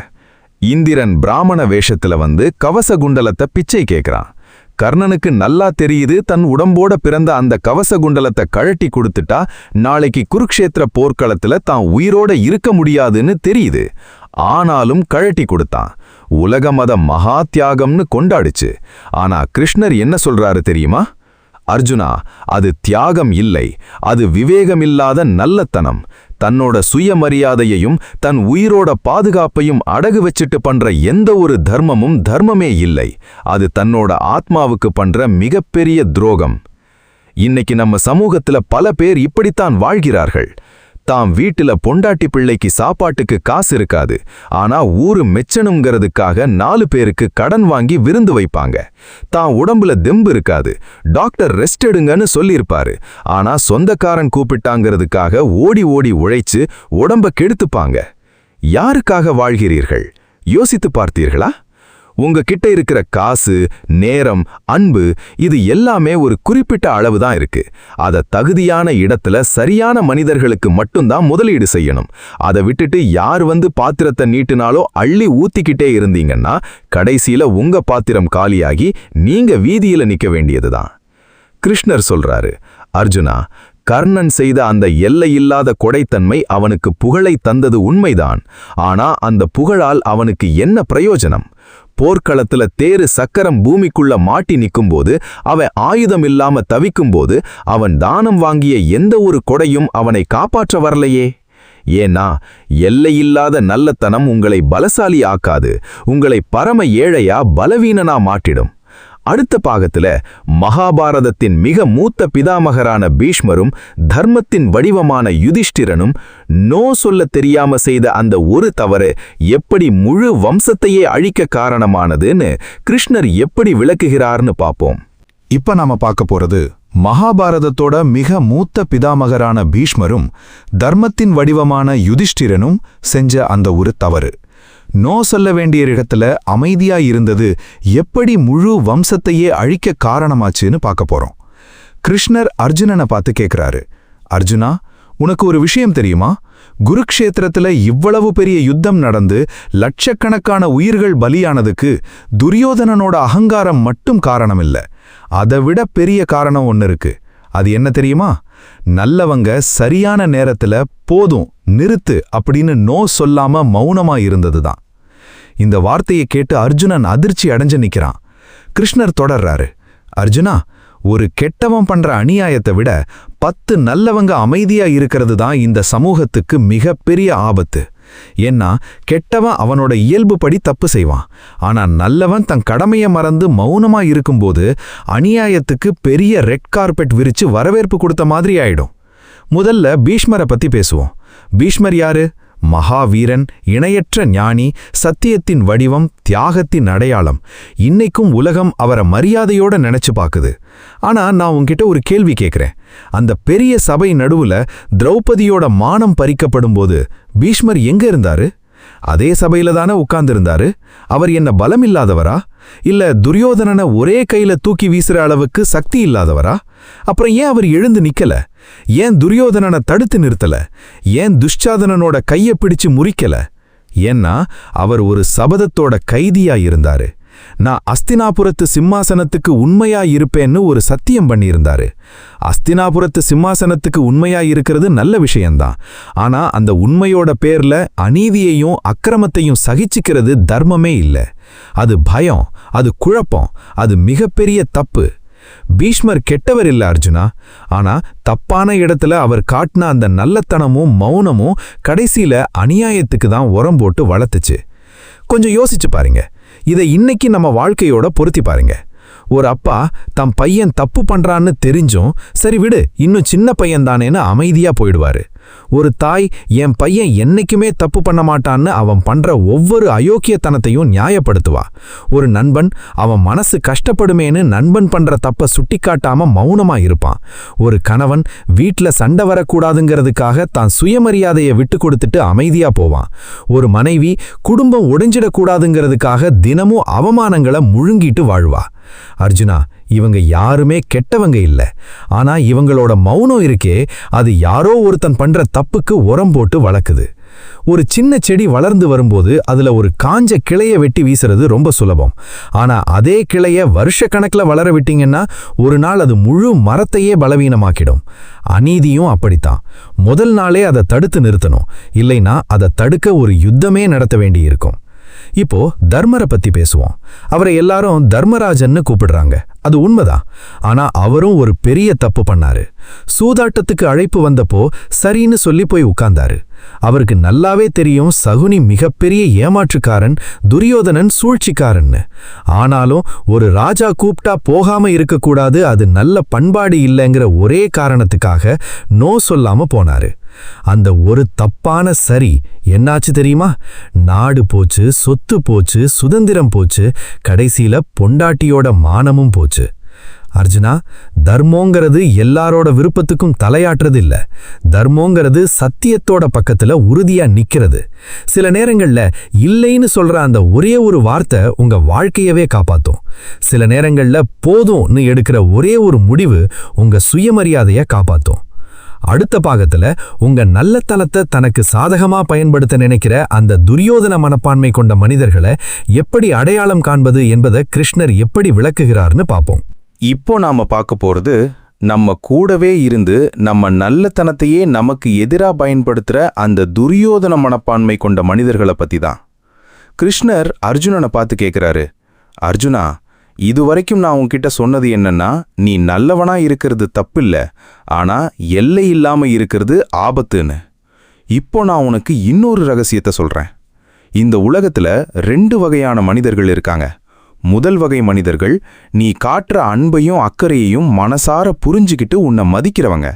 இந்திரன் பிராமண வேஷத்துல வந்து கவச குண்டலத்தை பிச்சை கேட்கிறான். கர்ணனுக்கு நல்லா தெரியுது, தன் உடம்போட பிறந்த அந்த கவச குண்டலத்தை கழட்டி கொடுத்துட்டா நாளைக்கு குருக்ஷேத்திர போர்க்களத்துல தான் உயிரோட இருக்க முடியாதுன்னு தெரியுது. ஆனாலும் கழட்டி கொடுத்தான். உலகம் அத மகா தியாகம்னு கொண்டாடுச்சு. ஆனா கிருஷ்ணர் என்ன சொல்றாரு தெரியுமா? அர்ஜுனா, அது தியாகம் இல்லை, அது விவேகமில்லாத நல்லத்தனம். தன்னோட சுயமரியாதையையும் தன் உயிரோட பாதுகாப்பையும் அடகு வச்சிட்டு பண்ற எந்த ஒரு தர்மமும் தர்மமே இல்லை. அது தன்னோட ஆத்மாவுக்கு பண்ற மிகப்பெரிய துரோகம். இன்னைக்கு நம்ம சமூகத்துல பல பேர் இப்படித்தான் வாழ்கிறார்கள். தாம் வீட்டுல பொண்டாட்டி பிள்ளைக்கு சாப்பாட்டுக்கு காசு இருக்காது, ஆனா ஊரு மெச்சனுங்கிறதுக்காக 4 பேருக்கு கடன் வாங்கி விருந்து வைப்பாங்க. தான் உடம்புல தெம்பு இருக்காது, டாக்டர் ரெஸ்ட் எடுங்கன்னு சொல்லியிருப்பாரு, ஆனா சொந்தக்காரன் கூப்பிட்டாங்கிறதுக்காக ஓடி ஓடி உழைச்சு உடம்ப கெடுத்துப்பாங்க. யாருக்காக வாழ்கிறீர்கள்? யோசித்து பார்த்தீர்களா? உங்ககிட்ட இருக்கிற காசு, நேரம், அன்பு இது எல்லாமே ஒரு குறிப்பிட்ட அளவு தான் இருக்கு. அதை தகுதியான இடத்துல சரியான மனிதர்களுக்கு மட்டும்தான் முதலீடு செய்யணும். அதை விட்டுட்டு யார் வந்து பாத்திரத்தை நீட்டினாலோ அள்ளி ஊத்திக்கிட்டே இருந்தீங்கன்னா கடைசியில உங்க பாத்திரம் காலியாகி நீங்க வீதியில நிக்க வேண்டியதுதான். கிருஷ்ணர் சொல்றாரு, அர்ஜுனா, கர்ணன் செய்த அந்த எல்லையில்லாத கொடைத்தன்மை அவனுக்கு புகழை தந்தது உண்மைதான். ஆனா அந்த புகழால் அவனுக்கு என்ன பிரயோஜனம்? போர்க்களத்துல தேரு சக்கரம் பூமிக்குள்ள மாட்டி நிக்கும்போது, அவன் ஆயுதம் இல்லாம தவிக்கும்போது, அவன் தானம் வாங்கிய எந்த ஒரு கொடையும் அவனை காப்பாற்ற வரலையே. ஏன்னா எல்லையில்லாத நல்லத்தனம் உங்களை பலசாலி ஆக்காது, உங்களை பரம ஏழையா பலவீனனா மாட்டிடும். அடுத்த பாகத்துல மகாபாரதத்தின் மிக மூத்த பிதாமகரான பீஷ்மரும் தர்மத்தின் வடிவமான யுதிஷ்டிரனும் நோ சொல்ல தெரியாம செய்த அந்த ஒரு தவறு எப்படி முழு வம்சத்தையே அழிக்க காரணமானதுன்னு கிருஷ்ணர் எப்படி விளக்குகிறார்னு பாப்போம். இப்ப நாம பார்க்க போறது மகாபாரதத்தோட மிக மூத்த பிதாமகரான பீஷ்மரும் தர்மத்தின் வடிவமான யுதிஷ்டிரனும் செஞ்ச அந்த ஒரு தவறு. நோ சொல்ல வேண்டிய இடத்துல அமைதியா இருந்தது எப்படி முழு வம்சத்தையே அழிக்க காரணமாச்சுன்னு பார்க்க போறோம். கிருஷ்ணர் அர்ஜுனனை பார்த்து கேட்கிறாரு, அர்ஜுனா, உனக்கு ஒரு விஷயம் தெரியுமா? குருக்ஷேத்திரத்துல இவ்வளவு பெரிய யுத்தம் நடந்து லட்சக்கணக்கான உயிர்கள் பலியானதுக்கு துரியோதனனோட அகங்காரம் மட்டும் காரணம் இல்ல, அதை விட பெரிய காரணம் ஒன்னு இருக்கு. அது என்ன தெரியுமா? நல்லவங்க சரியான நேரத்துல போதும் நிறுத்து அப்படின்னு நோ சொல்லாம மௌனமா இருந்ததுதான். இந்த வார்த்தையை கேட்டு அர்ஜுனன் அதிர்ச்சி அடைஞ்சு நிக்கிறான். கிருஷ்ணர் தொடர்றாரு, அர்ஜுனா, ஒரு கெட்டவன் பண்ற அநியாயத்தை விட 10 நல்லவங்க அமைதியா இருக்கிறது தான் இந்த சமூகத்துக்கு மிகப்பெரிய ஆபத்து. ஏன்னா கெட்டவன் அவனோட இயல்புப்படி தப்பு செய்வான், ஆனா நல்லவன் தன் கடமையை மறந்து மௌனமா இருக்கும்போது அநியாயத்துக்கு பெரிய ரெட் கார்பெட் விரிச்சு வரவேற்பு கொடுத்த மாதிரி ஆயிடும். முதல்ல பீஷ்மரை பத்தி பேசுவோம். பீஷ்மர் யாரு? மகாவீரன், இணையற்ற ஞானி, சத்தியத்தின் வடிவம், தியாகத்தின் அடையாளம். இன்னைக்கும் உலகம் அவரை மரியாதையோட நினைச்சு பாக்குது. ஆனா நான் உன்கிட்ட ஒரு கேள்வி கேட்கிறேன். அந்த பெரிய சபை நடுவுல திரௌபதியோட மானம் பறிக்கப்படும் போது பீஷ்மர் எங்க இருந்தாரு? அதே சபையில தானே உட்கார்ந்திருந்தாரு. அவர் என்ன பலம் இல்லாதவரா? இல்ல துரியோதனனை ஒரே கையில தூக்கி வீசுற அளவுக்கு சக்தி இல்லாதவரா? அப்புறம் ஏன் அவர் எழுந்து நிக்கல? ஏன் துரியோதனனை தடுத்து நிறுத்தல? ஏன் துஷ்சாதனனோட கையை பிடிச்சு முறிக்கல? ஏன்னா அவர் ஒரு சபதத்தோட கைதியா இருந்தாரு. நான் அஸ்தினாபுரத்து சிம்மாசனத்துக்கு உண்மையா இருப்பேன்னு ஒரு சத்தியம் பண்ணியிருந்தாரு. அஸ்தினாபுரத்து சிம்மாசனத்துக்கு உண்மையா இருக்கிறது நல்ல விஷயம்தான். ஆனா அந்த உண்மையோட பேர்ல அநீதியையும் அக்கிரமத்தையும் சகிச்சுக்கிறது தர்மமே இல்ல. அது பயம், அது குழப்பம், அது மிகப்பெரிய தப்பு. பீஷ்மர் கெட்டவர் இல்ல அர்ஜுனா, ஆனா தப்பான இடத்துல அவர் காட்டின அந்த நல்லத்தனமும் மௌனமும் கடைசியில அநியாயத்துக்கு தான் உரம் போட்டு வளர்த்துச்சு. கொஞ்சம் யோசிச்சு பாருங்க. இதை இன்னைக்கு நம்ம வாழ்க்கையோட பொருத்தி பாருங்க. ஒரு அப்பா தம் பையன் தப்பு பண்றான்னு தெரிஞ்சும் சரி விடு, இன்னும் சின்ன பையன் தானேன்னு அமைதியா போயிடுவாரு. ஒரு தாய் என் பையன் என்னைக்குமே தப்பு பண்ண மாட்டான்னு அவன் பண்ற ஒவ்வொரு அயோக்கியத்தனத்தையும் நியாயப்படுத்துவா. ஒரு நண்பன் அவன் மனசு கஷ்டப்படுமேன்னு நண்பன் பண்ற தப்ப சுட்டிக்காட்டாம மௌனமா இருப்பான். ஒரு கணவன் வீட்ல சண்டை வரக்கூடாதுங்கிறதுக்காக தான் சுயமரியாதையை விட்டு கொடுத்துட்டு அமைதியா போவான். ஒரு மனைவி குடும்பம் உடைஞ்சிடக்கூடாதுங்கிறதுக்காக தினமும் அவமானங்களை முழுங்கிட்டு வாழ்வா. அர்ஜுனா, இவங்க யாருமே கெட்டவங்க இல்ல. ஆனா இவங்களோட மௌனம் இருக்கே, அது யாரோ ஒருத்தன் பண்ற தப்புக்கு உரம் போட்டு வளர்க்குது. ஒரு சின்ன செடி வளர்ந்து வரும்போது அதுல ஒரு காஞ்ச கிளைய வெட்டி வீசுறது ரொம்ப சுலபம். ஆனா அதே கிளைய வருஷக்கணக்கில் வளர விட்டீங்கன்னா ஒரு நாள் அது முழு மரத்தையே பலவீனமாக்கிடும். அநீதியும் அப்படித்தான். முதல் நாளே அதை தடுத்து நிறுத்தணும். இல்லைன்னா அதை தடுக்க ஒரு யுத்தமே நடத்த வேண்டியிருக்கும். இப்போ தர்மரை பத்தி பேசுவோம். அவரை எல்லாரும் தர்மராஜன்னு கூப்பிடுறாங்க. அது உண்மைதான். ஆனா அவரும் ஒரு பெரிய தப்பு பண்ணாரு. சூதாட்டத்துக்கு அழைப்பு வந்தப்போ சரின்னு சொல்லி போய் உட்கார்ந்தாரு. அவருக்கு நல்லாவே தெரியும் சகுனி மிகப்பெரிய ஏமாற்றுக்காரன், துரியோதனன் சூழ்ச்சிக்காரன்னு. ஆனாலும் ஒரு ராஜா கூப்பிட்டா போகாம இருக்கக்கூடாது, அது நல்ல பண்பாடு இல்லைங்கிற ஒரே காரணத்துக்காக நோ சொல்லாம போனாரு. அந்த ஒரு தப்பான சரி என்னாச்சு தெரியுமா? நாடு போச்சு, சொத்து போச்சு, சுதந்திரம் போச்சு, கடைசியில பொண்டாட்டியோட மானமும் போச்சு. அர்ஜுனா, தர்மோங்கிறது எல்லாரோட விருப்பத்துக்கும் தலையாட்டுறது இல்ல. தர்மோங்கிறது சத்தியத்தோட பக்கத்துல உறுதியா நிக்கிறது. சில நேரங்கள்ல இல்லைன்னு சொல்ற அந்த ஒரே ஒரு வார்த்தை உங்க வாழ்க்கையவே காப்பாத்தும். சில நேரங்கள்ல போதும்னு எடுக்கிற ஒரே ஒரு முடிவு உங்க சுயமரியாதைய காப்பாத்தும். அடுத்த பாகத்துல உங்க நல்ல தளத்தை தனக்கு சாதகமா பயன்படுத்த நினைக்கிற அந்த துரியோதன மனப்பான்மை கொண்ட மனிதர்களை எப்படி அடையாளம் காண்பது என்பதை கிருஷ்ணர் எப்படி விளக்குகிறார்னு பார்ப்போம். இப்போ நாம பார்க்க போறது நம்ம கூடவே இருந்து நம்ம நல்லத்தனத்தையே நமக்கு எதிரா பயன்படுத்துற அந்த துரியோதன மனப்பான்மை கொண்ட மனிதர்களை பத்தி தான். கிருஷ்ணர் அர்ஜுனனை பார்த்து கேட்கிறாரு, அர்ஜுனா, இதுவரைக்கும் நான் உன்கிட்ட சொன்னது என்னன்னா, நீ நல்லவனா இருக்கிறது தப்பில்ல, ஆனா எல்லை இல்லாம இருக்கிறது ஆபத்துன்னு. இப்போ நான் உனக்கு இன்னொரு ரகசியத்தை சொல்றேன். இந்த உலகத்துல 2 வகையான மனிதர்கள் இருக்காங்க. முதல் வகை மனிதர்கள் நீ காட்டுற அன்பையும் அக்கறையையும் மனசார புரிஞ்சுக்கிட்டு உன்னை மதிக்கிறவங்க.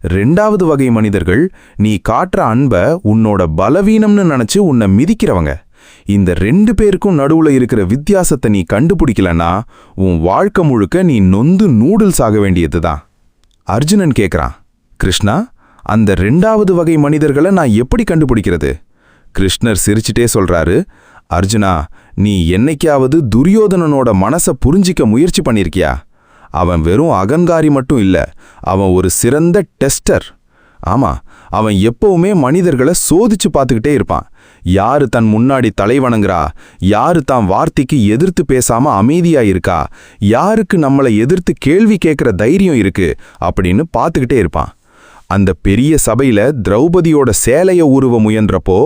2வது வகை மனிதர்கள் நீ காட்டுற அன்பை உன்னோட பலவீனம்னு நினைச்சு உன்னை மிதிக்கிறவங்க. இந்த 2 பேருக்கும் நடுவுல இருக்கிற வித்தியாசத்தை நீ கண்டுபிடிக்கலன்னா உன் வாழ்க்கை முழுக்க நீ நொந்து நூடுல்ஸ் ஆக வேண்டியதுதான். அர்ஜுனன் கேட்குறான், கிருஷ்ணா, அந்த 2வது வகை மனிதர்களை நான் எப்படி கண்டுபிடிக்கிறது? கிருஷ்ணர் சிரிச்சிட்டே சொல்றாரு, அர்ஜுனா, நீ என்னைக்காவது துரியோதனனோட மனசை புரிஞ்சிக்க முயற்சி பண்ணிருக்கியா? அவன் வெறும் அகங்காரி மட்டும் இல்ல, அவன் ஒரு சிறந்த டெஸ்டர். ஆமா, அவன் எப்பவுமே மனிதர்களை சோதிச்சு பார்த்துக்கிட்டே இருப்பான். யாரு தன் முன்னாடி தலை வணங்குறா, யாரு தான் வார்த்தைக்கு எதிர்த்து பேசாம அமைதியா இருக்கா, யாருக்கு நம்மளை எதிர்த்து கேள்வி கேட்கிற தைரியம் இருக்கு அப்படின்னு பார்த்துக்கிட்டே இருப்பான். அந்த பெரிய சபையில திரௌபதியோட சேலைய உருவ முயன்றப்போ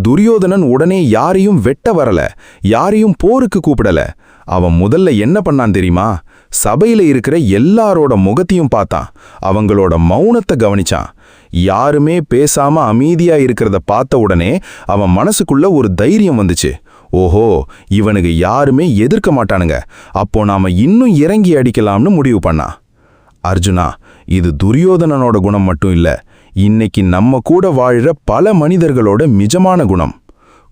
துரியோதனன் உடனே யாரையும் வெட்ட வரல, யாரையும் போருக்கு கூப்பிடல. அவன் முதல்ல என்ன பண்ணான் தெரியுமா? சபையில இருக்கிற எல்லாரோட முகத்தையும் பார்த்தான், அவங்களோட மௌனத்தை கவனிச்சான். யாருமே பேசாம அமைதியா இருக்கிறத பார்த்த உடனே அவன் மனசுக்குள்ள ஒரு தைரியம் வந்துச்சு. ஓஹோ, இவனுக்கு யாருமே எதிர்க்க மாட்டானுங்க, அப்போ நாம இன்னும் இறங்கி அடிக்கலாம்னு முடிவு பண்ணான். அர்ஜுனா, இது துரியோதனனோட குணம் மட்டும் இல்ல, இன்னைக்கு நம்ம கூட வாழ்ற பல மனிதர்களோட நிஜமான குணம்.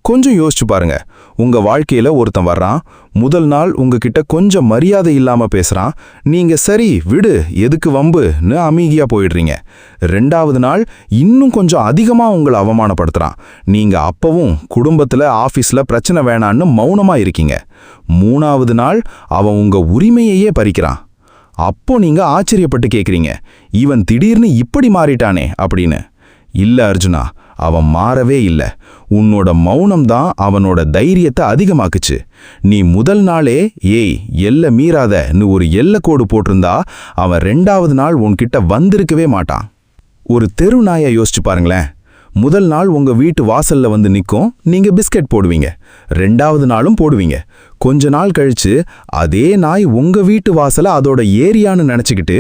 கொஞ்சம் யோசிச்சு பாருங்க. உங்க வாழ்க்கையில ஒருத்தன் வர்றான், முதல் நாள் உங்ககிட்ட கொஞ்சம் மரியாதை இல்லாம பேசுறான், நீங்க சரி விடு எதுக்கு வம்புன்னு அமைதியா போயிடுறீங்க. 2வது நாள் இன்னும் கொஞ்சம் அதிகமா உங்களை அவமானப்படுத்துறான், நீங்க அப்பவும் குடும்பத்துல ஆபீஸ்ல பிரச்சனை வேணான்னு மௌனமா இருக்கீங்க. 3வது நாள் அவன் உங்க உரிமையையே பறிக்கிறான். அப்போ நீங்க ஆச்சரியப்பட்டு கேட்குறீங்க, இவன் திடீர்னு இப்படி மாறிட்டானே அப்படின்னு. இல்ல அர்ஜுனா, அவன் மாறவே இல்ல, உன்னோட மௌனம்தான் அவனோட தைரியத்தை அதிகமாக்குச்சு. நீ முதல் நாளே ஏய் எல்லை மீறாதன்னு ஒரு எல்லைக்கோடு போட்டிருந்தா அவன் 2வது நாள் உன்கிட்ட வந்திருக்கவே மாட்டான். ஒரு தெரு நாயை யோசிச்சு பாருங்களேன். முதல் நாள் உங்க வீட்டு வாசல்ல வந்து நிற்கும், நீங்க பிஸ்கட் போடுவீங்க, 2வது நாளும் போடுவீங்க. கொஞ்ச நாள் கழிச்சு அதே நாய் உங்க வீட்டு வாசலை அதோட ஏரியான்னு நினைச்சுக்கிட்டு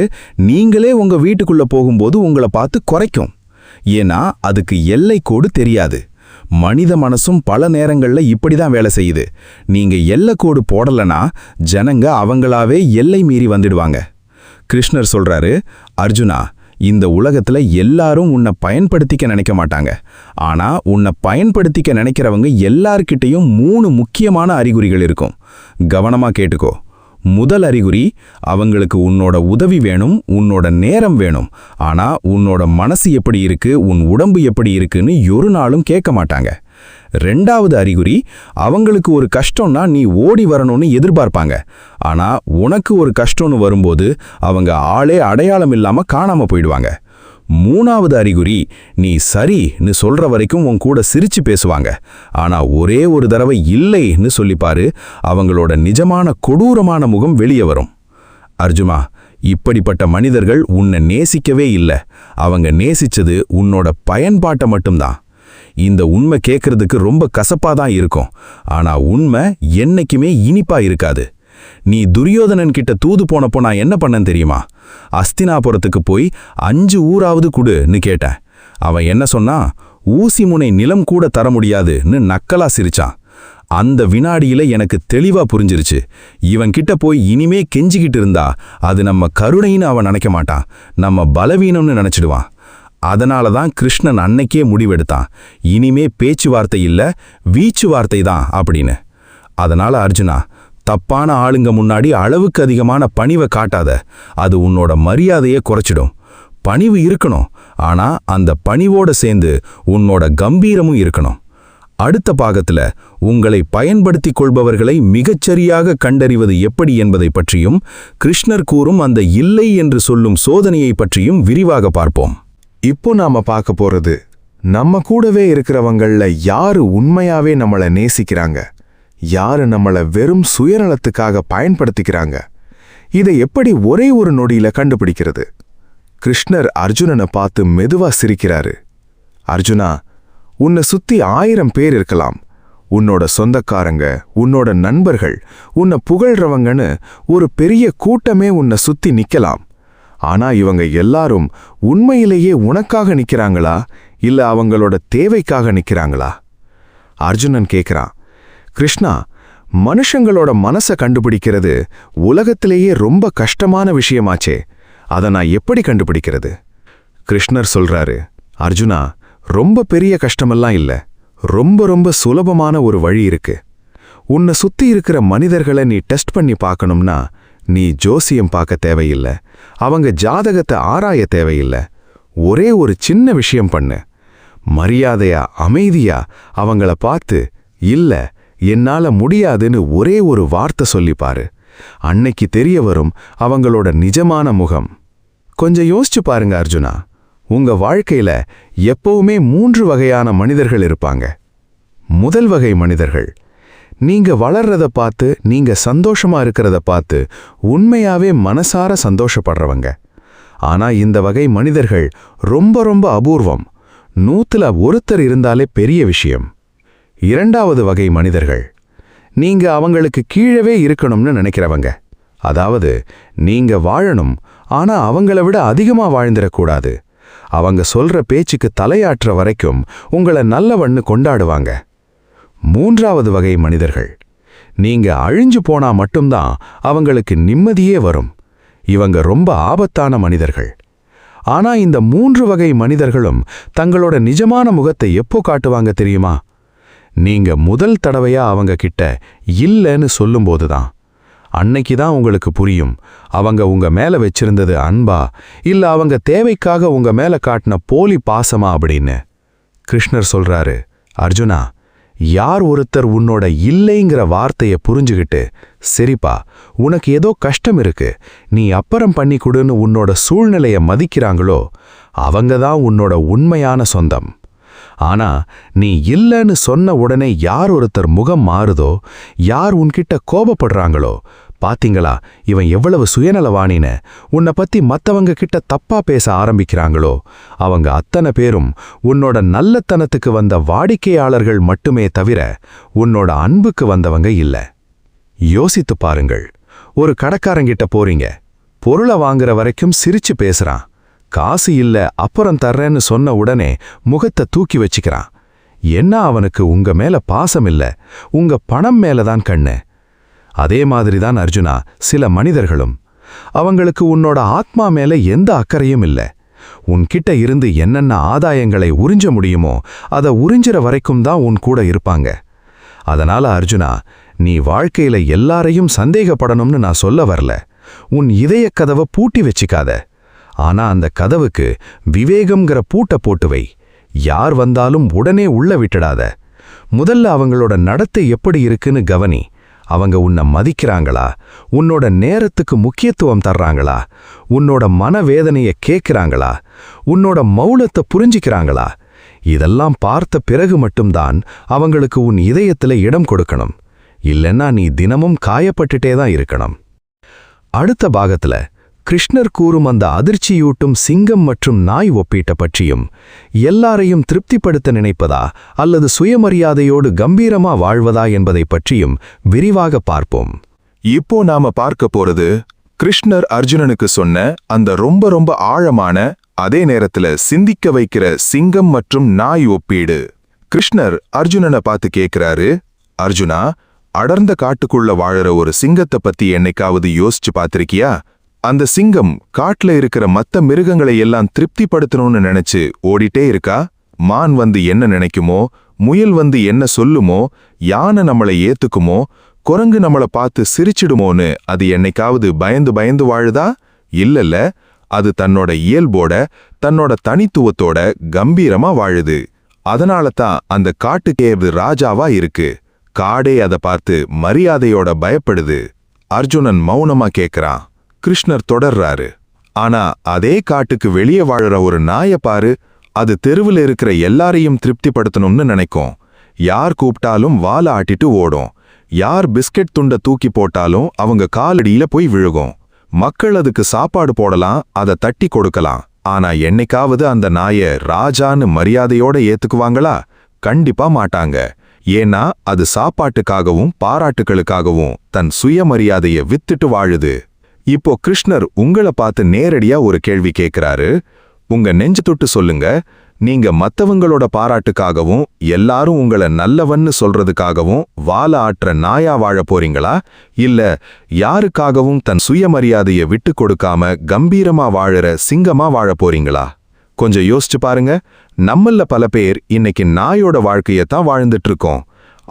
நீங்களே உங்க வீட்டுக்குள்ள போகும்போது உங்களை பார்த்து குறைக்கும். ஏன்னா அதுக்கு எல்லை கோடு தெரியாது. மனித மனசும் பல நேரங்கள்ல இப்படிதான் வேலை செய்யுது. நீங்க எல்லைக்கோடு போடலனா ஜனங்க அவங்களாவே எல்லை மீறி வந்துடுவாங்க. கிருஷ்ணர் சொல்றாரு, அர்ஜுனா, இந்த உலகத்துல எல்லாரும் உன்னை பயன்படுத்திக்க நினைக்க மாட்டாங்க, ஆனா உன்னை பயன்படுத்திக்க நினைக்கிறவங்க எல்லார்கிட்டையும் 3 முக்கியமான அறிகுறிகள் இருக்கும். கவனமா கேட்டுக்கோ. முதல் அறிகுறி, அவங்களுக்கு உன்னோட உதவி வேணும், உன்னோட நேரம் வேணும், ஆனா உன்னோட மனசு எப்படி இருக்கு, உன் உடம்பு எப்படி இருக்குன்னு ஒரு நாளும் கேட்க மாட்டாங்க. 2வது அறிகுறி, அவங்களுக்கு ஒரு கஷ்டம்னா நீ ஓடி வரணும்னு எதிர்பார்ப்பாங்க, ஆனா உனக்கு ஒரு கஷ்டம்னு வரும்போது அவங்க ஆளே அடையாளம் இல்லாம காணாம போயிடுவாங்க. 3வது அறிகுறி, நீ சரின்னு சொல்ற வரைக்கும் உன் கூட சிரிச்சு பேசுவாங்க, ஆனா ஒரே ஒரு தடவை இல்லைன்னு சொல்லிப்பாரு, அவங்களோட நிஜமான கொடூரமான முகம் வெளியே வரும். அர்ஜுனா, இப்படிப்பட்ட மனிதர்கள் உன்னை நேசிக்கவே இல்லை, அவங்க நேசிச்சது உன்னோட பயன்பாட்டை மட்டும்தான். இந்த உண்மை கேட்கறதுக்கு ரொம்ப கசப்பாதான் இருக்கும், ஆனா உண்மை என்னைக்குமே இனிப்பா இருக்காது. நீ துரியோதனன் கிட்ட தூது போனப்போ நான் என்ன பண்ணேன் தெரியுமா? அஸ்தினாபுரத்துக்கு போய் 5 ஊராவது குடுன்னு கேட்டேன். அவன் என்ன சொன்னா, ஊசி முனை நிலம் கூட தர முடியாதுன்னு நக்கலா சிரிச்சான். அந்த வினாடியில எனக்கு தெளிவா புரிஞ்சிருச்சு, இவன் கிட்ட போய் இனிமே கெஞ்சிக்கிட்டு இருந்தா அது நம்ம கருணைன்னு அவன் நினைக்க மாட்டான், நம்ம பலவீனம்னு நினைச்சிடுவான். அதனால தான் கிருஷ்ணன் அன்னைக்கே முடிவெடுத்தான், இனிமே பேச்சுவார்த்தை இல்ல வீச்சுவார்த்தை தான் அப்படின்னு. அதனால அர்ஜுனா, தப்பான ஆளுங்க முன்னாடி அளவுக்கு அதிகமான பணிவை காட்டாத, அது உன்னோட மரியாதையை குறைச்சிடும். பணிவு இருக்கணும், ஆனா அந்த பணிவோட சேர்ந்து உன்னோட கம்பீரமும் இருக்கணும். அடுத்த பாகத்துல உங்களை பயன்படுத்திக் கொள்பவர்களை மிகச்சரியாக கண்டறிவது எப்படி என்பதை பற்றியும், கிருஷ்ணர் கூறும் அந்த இல்லை என்று சொல்லும் சோதனையை பற்றியும் விரிவாக பார்ப்போம். இப்போ நாம பார்க்க போறது, நம்ம கூடவே இருக்கிறவங்கள யாரு உண்மையாவே நம்மள நேசிக்கிறாங்க, யாரு நம்மள வெறும் சுயநலத்துக்காக பயன்படுத்திக்கிறாங்க, இதை எப்படி ஒரே ஒரு நொடியில கண்டுபிடிக்கிறது? கிருஷ்ணர் அர்ஜுனனை பார்த்து மெதுவா சிரிக்கிறாரு. அர்ஜுனா, உன்னை சுத்தி 1000 பேர் இருக்கலாம், உன்னோட சொந்தக்காரங்க, உன்னோட நண்பர்கள், உன்னை புகழ்றவங்கன்னு ஒரு பெரிய கூட்டமே உன்னை சுத்தி நிக்கலாம். ஆனா இவங்க எல்லாரும் உண்மையிலேயே உனக்காக நிக்கிறாங்களா, இல்ல அவங்களோட தேவைக்காக நிக்கிறாங்களா? அர்ஜுனன் கேக்குறான், கிருஷ்ணா, மனுஷங்களோட மனசை கண்டுபிடிக்கிறது உலகத்திலேயே ரொம்ப கஷ்டமான விஷயமாச்சே, அதை நான் எப்படி கண்டுபிடிக்கிறது? கிருஷ்ணர் சொல்றாரு, அர்ஜுனா, ரொம்ப பெரிய கஷ்டமெல்லாம் இல்ல, ரொம்ப சுலபமான ஒரு வழி இருக்கு. உன்னை சுத்தி இருக்கிற மனிதர்களை நீ டெஸ்ட் பண்ணி பார்க்கணும்னா நீ ஜோசியம் பார்க்க தேவையில்லை, அவங்க ஜாதகத்தை ஆராய தேவையில்லை. ஒரே ஒரு சின்ன விஷயம் பண்ணு. மரியாதையா அமைதியா அவங்கள பார்த்து, இல்ல என்னால முடியாதுன்னு ஒரே ஒரு வார்த்தை சொல்லிப்பாரு. அன்னைக்கு தெரிய வரும் அவங்களோட நிஜமான முகம். கொஞ்சம் யோசிச்சு பாருங்க அர்ஜுனா, உங்க வாழ்க்கையில எப்பவுமே 3 வகையான மனிதர்கள் இருப்பாங்க. முதல் வகை மனிதர்கள், நீங்க வளர்றத பார்த்து, நீங்க சந்தோஷமா இருக்கிறத பார்த்து உண்மையாவே மனசார சந்தோஷப்படுறவங்க. ஆனா இந்த வகை மனிதர்கள் ரொம்ப அபூர்வம், 100ல் ஒருத்தர் இருந்தாலே பெரிய விஷயம். இரண்டாவது வகை மனிதர்கள், நீங்க அவங்களுக்கு கீழவே இருக்கணும்னு நினைக்கிறவங்க. அதாவது நீங்க வாழணும், ஆனா அவங்கள விட அதிகமா வாழ்ந்திடக்கூடாது. அவங்க சொல்ற பேச்சுக்கு தலையாற்ற வரைக்கும் உங்களை நல்லவன்னு கொண்டாடுவாங்க. மூன்றாவது வகை மனிதர்கள், நீங்க அழிஞ்சு போனா மட்டும்தான் அவங்களுக்கு நிம்மதியே வரும். இவங்க ரொம்ப ஆபத்தான மனிதர்கள். ஆனா இந்த 3 வகை மனிதர்களும் தங்களோட நிஜமான முகத்தை எப்போ காட்டுவாங்க தெரியுமா? நீங்க முதல் தடவையா அவங்க கிட்ட இல்லைன்னு சொல்லும்போதுதான். அன்னைக்கு தான் உங்களுக்கு புரியும், அவங்க உங்க மேல வச்சிருந்தது அன்பா, இல்ல அவங்க தேவைக்காக உங்க மேல காட்டின போலி பாசமா அப்படின்னு. கிருஷ்ணர் சொல்றாரு, அர்ஜுனா, யார் ஒருத்தர் உன்னோட இல்லைங்கிற வார்த்தையை புரிஞ்சுகிட்டு, சரிப்பா உனக்கு ஏதோ கஷ்டம் இருக்கு, நீ அப்புறம் பண்ணி கொடுன்னு உன்னோட சூழ்நிலையை மதிக்கிறாங்களோ அவங்க தான் உன்னோட உண்மையான சொந்தம். ஆனா நீ இல்லைன்னு சொன்ன உடனே யார் ஒருத்தர் முகம் மாறுதோ, யார் உன்கிட்ட கோபப்படுறாங்களோ, பாத்தீங்களா இவன் எவ்வளவு சுயநலவானின்னு உன்னை பத்தி மத்தவங்க கிட்ட தப்பா பேச ஆரம்பிக்கிறாங்களோ, அவங்க அத்தனை பேரும் உன்னோட நல்லத்தனத்துக்கு வந்த வாடிக்கையாளர்கள் மட்டுமே தவிர உன்னோட அன்புக்கு வந்தவங்க இல்ல. யோசித்து பாருங்கள், ஒரு கடைக்காரங்கிட்ட போறீங்க, பொருளை வாங்குற வரைக்கும் சிரிச்சு பேசுறான், காசு இல்ல அப்புறம் தர்றேன்னு சொன்ன உடனே முகத்தை தூக்கி வச்சுக்கிறான். என்ன அவனுக்கு உங்க மேல பாசம் இல்ல, உங்க பணம் மேலதான் கண்ணு. அதே மாதிரிதான் அர்ஜுனா சில மனிதர்களும், அவங்களுக்கு உன்னோட ஆத்மா மேல எந்த அக்கறையும் இல்ல. உன்கிட்ட இருந்து என்னென்ன ஆதாயங்களை உறிஞ்ச முடியுமோ அதை உறிஞ்சிற வரைக்கும் தான் உன் கூட இருப்பாங்க. அதனால அர்ஜுனா, நீ வாழ்க்கையில எல்லாரையும் சந்தேகப்படணும்னு நான் சொல்ல வரல. உன் இதய கதவை பூட்டி வச்சிக்காத, ஆனா அந்த கதவுக்கு விவேகம்ங்கிற பூட்டை போட்டு வை. யார் வந்தாலும் உடனே உள்ள விட்டுடாத. முதல்ல அவங்களோட நடத்தை எப்படி இருக்குன்னு கவனி. அவங்க உன்னை மதிக்கிறாங்களா, உன்னோட நேரத்துக்கு முக்கியத்துவம் தர்றாங்களா, உன்னோட மனவேதனையை கேட்கிறாங்களா, உன்னோட மௌனத்தை புரிஞ்சிக்கிறாங்களா? இதெல்லாம் பார்த்த பிறகு மட்டும்தான் அவங்களுக்கு உன் இதயத்துல இடம் கொடுக்கணும். இல்லைன்னா நீ தினமும் காயப்பட்டுட்டே தான் இருக்கணும். அடுத்த பாகத்துல கிருஷ்ணர் கூறும் அந்த அதிர்ச்சியூட்டும் சிங்கம் மற்றும் நாய் ஒப்பீட்ட பற்றியும், எல்லாரையும் திருப்திப்படுத்த நினைப்பதா அல்லது சுயமரியாதையோடு கம்பீரமா வாழ்வதா என்பதை பற்றியும் விரிவாக பார்ப்போம். இப்போ நாம பார்க்க போறது கிருஷ்ணர் அர்ஜுனனுக்கு சொன்ன அந்த ரொம்ப ரொம்ப ஆழமான அதே நேரத்துல சிந்திக்க வைக்கிற சிங்கம் மற்றும் நாய் ஒப்பீடு. கிருஷ்ணர் அர்ஜுனனை பார்த்து கேக்குறாரு, அர்ஜுனா, அடர்ந்த காட்டுக்குள்ள வாழற ஒரு சிங்கத்தை பத்தி என்னைக்காவது யோசிச்சு பார்த்திருக்கியா? அந்த சிங்கம் காட்டுல இருக்கிற மத்த மிருகங்களை எல்லாம் திருப்திப்படுத்தணும்னு நினைச்சு ஓடிட்டே இருக்கா? மான் வந்து என்ன நினைக்குமோ, முயல் வந்து என்ன சொல்லுமோ, யானை நம்மளை ஏத்துக்குமோ, குரங்கு நம்மளை பார்த்து சிரிச்சிடுமோன்னு அது என்னைக்காவது பயந்து பயந்து வாழுதா? இல்லல்ல, அது தன்னோட இயல்போட தன்னோட தனித்துவத்தோட கம்பீரமா வாழுது. அதனால தான் அந்த காட்டுக்கே ராஜாவா இருக்கு. காடே அதை பார்த்து மரியாதையோட பயப்படுது. அர்ஜுனன் மௌனமா கேக்குறான். கிருஷ்ணர் தொடர்றாரு, ஆனா அதே காட்டுக்கு வெளியே வாழுற ஒரு நாயை பாரு. அது தெருவில் இருக்கிற எல்லாரையும் திருப்திப்படுத்தணும்னு நினைக்கும். யார் கூப்பிட்டாலும் வாலை ஆட்டிட்டு ஓடும். யார் பிஸ்கெட் துண்டை தூக்கி போட்டாலும் அவங்க காலடியில போய் விழுகும். மக்கள் அதுக்கு சாப்பாடு போடலாம், அதை தட்டி கொடுக்கலாம். ஆனா என்னைக்காவது அந்த நாயை ராஜான்னு மரியாதையோட ஏத்துக்குவாங்களா? கண்டிப்பா மாட்டாங்க. ஏன்னா அது சாப்பாட்டுக்காகவும் பாராட்டுகளுக்காகவும் தன் சுயமரியாதையை வித்துட்டு வாழுது. இப்போ கிருஷ்ணர் உங்களை பார்த்து நேரடியா ஒரு கேள்வி கேட்கிறாரு. உங்க நெஞ்சு தொட்டு சொல்லுங்க, நீங்க மத்தவங்களோட பாராட்டுக்காகவும் எல்லாரும் உங்களை நல்லவன்னு சொல்றதுக்காகவும் வாழ ஆற்ற நாயா வாழ போறீங்களா? இல்ல யாருக்காகவும் தன் சுயமரியாதையை விட்டு கொடுக்காம கம்பீரமா வாழற சிங்கமா வாழ போறீங்களா? கொஞ்சம் யோசிச்சு பாருங்க. நம்மள பல பேர் இன்னைக்கு நாயோட வாழ்க்கையத்தான் வாழ்ந்துட்டு இருக்கோம்.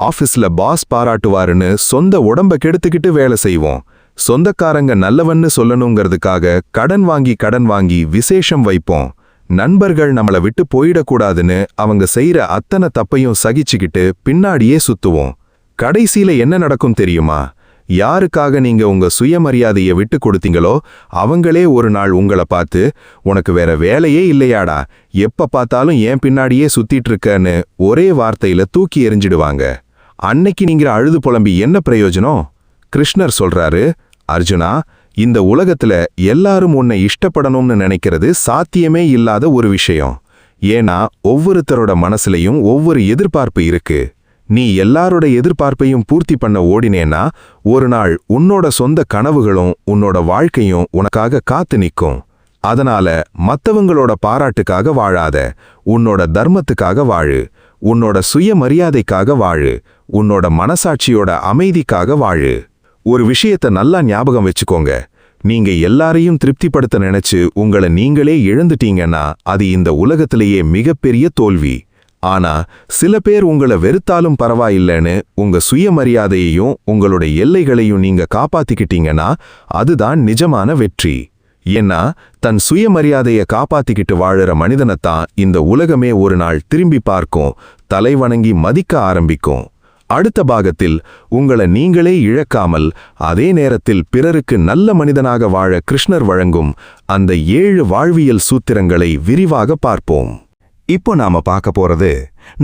ஆபீஸ்ல பாஸ் பாராட்டுவாருன்னு சொந்த உடம்ப கெடுத்துக்கிட்டு வேலை செய்வோம். சொந்தக்காரங்க நல்லவன்னு சொல்லணுங்கிறதுக்காக கடன் வாங்கி விசேஷம் வைப்போம். நண்பர்கள் நம்மளை விட்டு போயிடக்கூடாதுன்னு அவங்க செய்யற அத்தனை தப்பையும் சகிச்சுக்கிட்டு பின்னாடியே சுத்துவோம். கடைசியில என்ன நடக்கும் தெரியுமா? யாருக்காக நீங்க உங்க சுயமரியாதையை விட்டு கொடுத்தீங்களோ அவங்களே ஒரு நாள் உங்களை பார்த்து, உனக்கு வேற வேலையே இல்லையாடா, எப்ப பார்த்தாலும் ஏன் பின்னாடியே சுத்திட்டு இருக்கன்னு ஒரே வார்த்தையில தூக்கி எறிஞ்சிடுவாங்க. அன்னைக்கு நீங்க அழுது புலம்பி என்ன பிரயோஜனம்? கிருஷ்ணர் சொல்றாரு, அர்ஜுனா, இந்த உலகத்துல எல்லாரும் உன்னை இஷ்டப்படணும்னு நினைக்கிறது சாத்தியமே இல்லாத ஒரு விஷயம். ஏன்னா ஒவ்வொருத்தரோட மனசுலையும் ஒவ்வொரு எதிர்பார்ப்பு இருக்கு. நீ எல்லாரோட எதிர்பார்ப்பையும் பூர்த்தி பண்ண ஓடினேன்னா ஒரு நாள் உன்னோட சொந்த கனவுகளும் உன்னோட வாழ்க்கையும் உனக்காக காத்து நிற்கும். அதனால மத்தவங்களோட பாராட்டுக்காக வாழாத, உன்னோட தர்மத்துக்காக வாழு, உன்னோட சுயமரியாதைக்காக வாழு, உன்னோட மனசாட்சியோட அமைதிக்காக வாழு. ஒரு விஷயத்தை நல்லா ஞாபகம் வச்சுக்கோங்க. நீங்க எல்லாரையும் திருப்திப்படுத்த நினைச்சு உங்களை நீங்களே இழந்துட்டீங்கன்னா அது இந்த உலகத்திலேயே மிகப்பெரிய தோல்வி. ஆனா சில பேர் உங்களை வெறுத்தாலும் பரவாயில்லைன்னு உங்க சுயமரியாதையையும் உங்களோட எல்லைகளையும் நீங்க காப்பாத்திக்கிட்டீங்கன்னா அதுதான் நிஜமான வெற்றி. ஏன்னா தன் சுயமரியாதையை காப்பாத்திக்கிட்டு வாழற மனிதனைத்தான் இந்த உலகமே ஒரு நாள் திரும்பி பார்க்கும், தலைவணங்கி மதிக்க ஆரம்பிக்கும். அடுத்த பாகத்தில் உங்களை நீங்களே இழக்காமல் அதே நேரத்தில் பிறருக்கு நல்ல மனிதனாக வாழ கிருஷ்ணர் வழங்கும் அந்த 7 வாழ்வியல் சூத்திரங்களை விரிவாக பார்ப்போம். இப்போ நாம பார்க்க போறது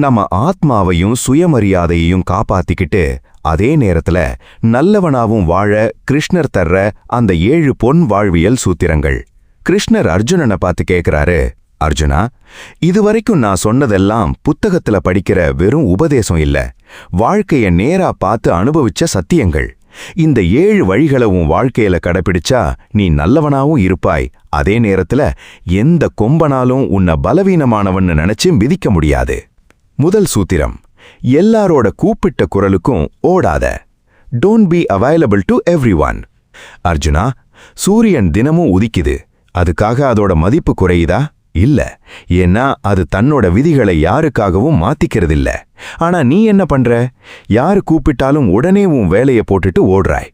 நம்ம ஆத்மாவையும் சுயமரியாதையையும் காப்பாத்திக்கிட்டு அதே நேரத்துல நல்லவனாவும் வாழ கிருஷ்ணர் தர்ற அந்த 7 பொன் வாழ்வியல் சூத்திரங்கள். கிருஷ்ணர் அர்ஜுனனை பார்த்து கேக்குறாரு, அர்ஜுனா, இதுவரைக்கும் நான் சொன்னதெல்லாம் புத்தகத்துல படிக்கிற வெறும் உபதேசம் இல்ல, வாழ்க்கைய நேரா பார்த்து அனுபவிச்ச சத்தியங்கள். இந்த 7 வழிகளை உன் வாழ்க்கையில கடைபிடிச்சா நீ நல்லவனாவும் இருப்பாய். அதே நேரத்துல எந்த கொம்பனாலும் உன்னை பலவீனமானவன்னு நினைச்சு மிதிக்க முடியாது. முதல் சூத்திரம், எல்லாரோட கூப்பிட்ட குரலுக்கும் ஓடாத. Don't be available to everyone. Arjuna, சூரியன் தினமும் உதிக்குது, அதுக்காக அதோட மதிப்பு குறையுதா? இல்ல. ஏன்னா அது தன்னோட விதிகளை யாருக்காகவும் மாத்திக்கிறதில்ல. ஆனா நீ என்ன பண்ற? யாரு கூப்பிட்டாலும் உடனே உன் வேலையை போட்டுட்டு ஓடுறாய்.